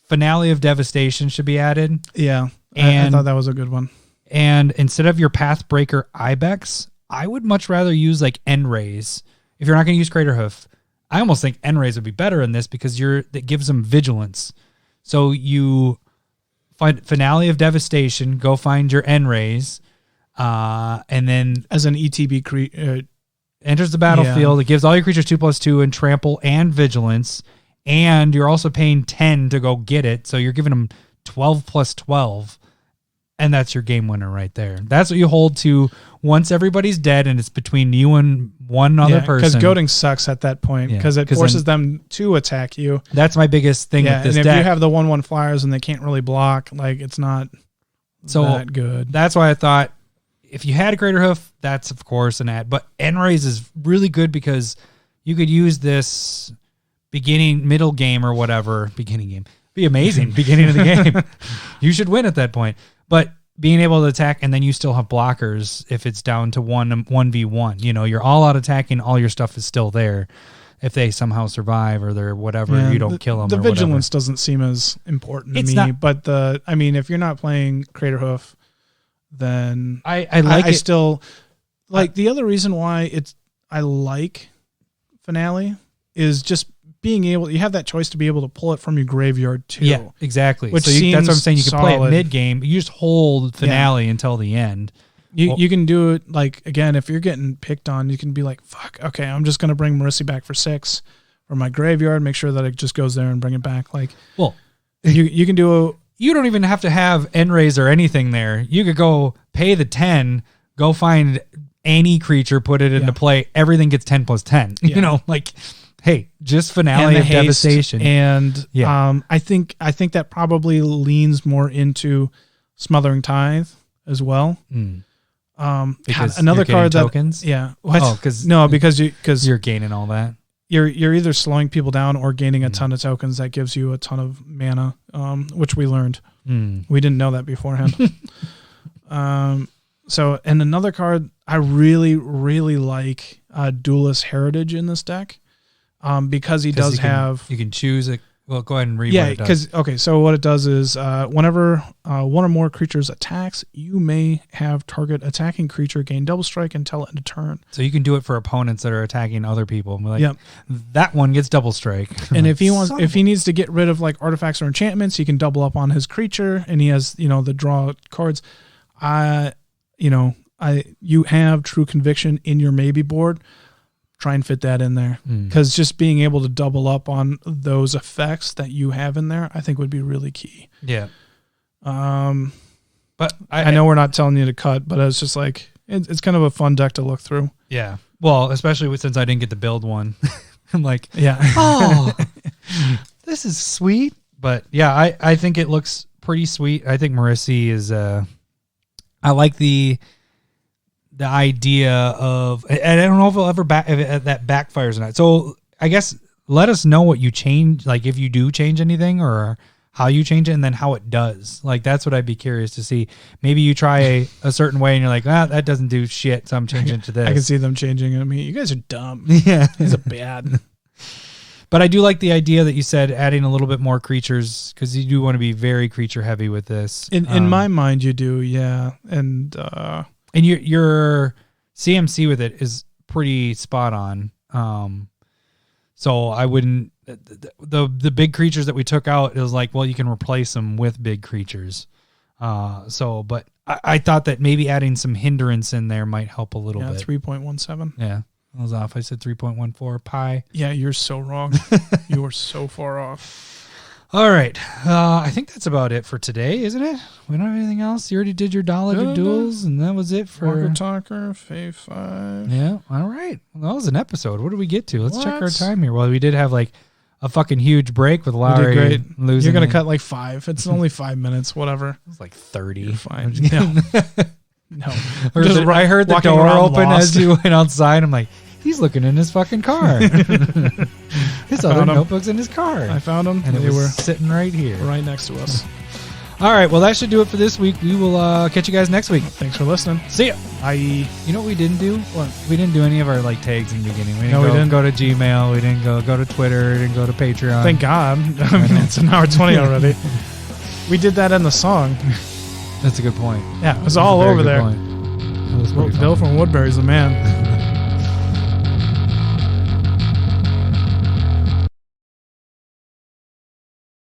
Finale of Devastation should be added. Yeah. And I thought that was a good one. And instead of your Pathbreaker Ibex, I would much rather use like End-Raze. If you're not going to use Craterhoof, I almost think End-Raze would be better in this because that gives them vigilance. So you find Finale of Devastation, go find your End-Raze, and then as an ETB enters the battlefield. It gives all your creatures 2/2 and trample and vigilance, and you're also paying 10 to go get it. So you're giving them 12+12. And that's your game winner right there. That's what you hold to once everybody's dead and it's between you and one other person. Because goading sucks at that point because it forces them to attack you. That's my biggest thing with this deck. And if you have the 1/1 flyers and they can't really block, like it's not that good. That's why I thought if you had a Craterhoof, that's of course an ad. But End-Raze is really good because you could use this middle game or whatever. Beginning game. Be amazing. Beginning of the game. You should win at that point. But being able to attack, and then you still have blockers if it's down to 1v1. You're all out attacking, all your stuff is still there. If they somehow survive or they're whatever, you don't kill them. The or vigilance whatever. Doesn't seem as important to me. But if you're not playing Craterhoof, then I still like the other reason why I like Finale is just being able, you have that choice to be able to pull it from your graveyard too. Yeah, exactly. Which that's what I'm saying. You can play it mid game. You just hold Finale until the end. You can do it like, again, if you're getting picked on, you can be like, fuck, okay, I'm just going to bring Marisi back for 6 from my graveyard, make sure that it just goes there and bring it back. Like, well, you can do you don't even have to have End-Raze or anything there. You could go pay the 10, go find any creature, put it into play. Everything gets 10+10. Hey, just finale the of haste, devastation. and Yeah. I think that probably leans more into Smothering Tithe as well. Because another you're getting card tokens? yeah. What? Oh, because because you're gaining all that. you're either slowing people down or gaining a ton of tokens that gives you a ton of mana, which we learned. We didn't know that beforehand. So, and another card I really, really like Duelist Heritage in this deck, because he does have. You can choose a. Well, go ahead and read. Yeah, because so what it does is whenever one or more creatures attacks, you may have target attacking creature gain double strike until end of turn. So you can do it for opponents that are attacking other people. And be like, that one gets double strike. And if he needs to get rid of like artifacts or enchantments, he can double up on his creature, and he has the draw cards. You have True Conviction in your maybe board. Try and fit that in there, because just being able to double up on those effects that you have in there, I think would be really key. Yeah. But I know we're not telling you to cut, but it's just like it's kind of a fun deck to look through. Yeah. Well, especially since I didn't get to build one, I'm like, this is sweet. But yeah, I think it looks pretty sweet. I think Marisi is. I like the idea of, and I don't know if it'll ever if that backfires or not. So I guess let us know what you change, like if you do change anything or how you change it, and then how it does. Like that's what I'd be curious to see. Maybe you try a certain way and you're like, that doesn't do shit, so I'm changing to this. I can see them changing it. I mean, you guys are dumb. Yeah, these are bad. But I do like the idea that you said adding a little bit more creatures, because you do want to be very creature heavy with this. In my mind, you do, yeah, and your CMC with it is pretty spot on. So I wouldn't the big creatures that we took out, it was like, well, you can replace them with big creatures. But I thought that maybe adding some hindrance in there might help a little bit. 3.17. Yeah. I was off. I said 3.14 pi. Yeah, you're so wrong. You were so far off. All right. I think that's about it for today, isn't it? We don't have anything else. You already did your Dollar of Duels, and that was it for Walker Talker, Fav5. Yeah. All right. Well, that was an episode. What did we get to? Let's check our time here. Well, we did have like a fucking huge break with Lowery. We did great. Losing. You're going to cut like 5. It's only 5 minutes, whatever. It was like 30. You're fine. No. I heard the door open as you went outside. I'm like, he's looking in his fucking car. His other notebook's in his car. I found them. And they were sitting right here. Right next to us. All right. Well, that should do it for this week. We will catch you guys next week. Thanks for listening. See ya. Bye. You know what we didn't do? What? We didn't do any of our like tags in the beginning. We didn't go to Gmail. We didn't go to Twitter. We didn't go to Patreon. Thank God. I mean, it's an hour 20 already. We did that in the song. That's a good point. Yeah, it was all over there. Bill from Woodbury's the man.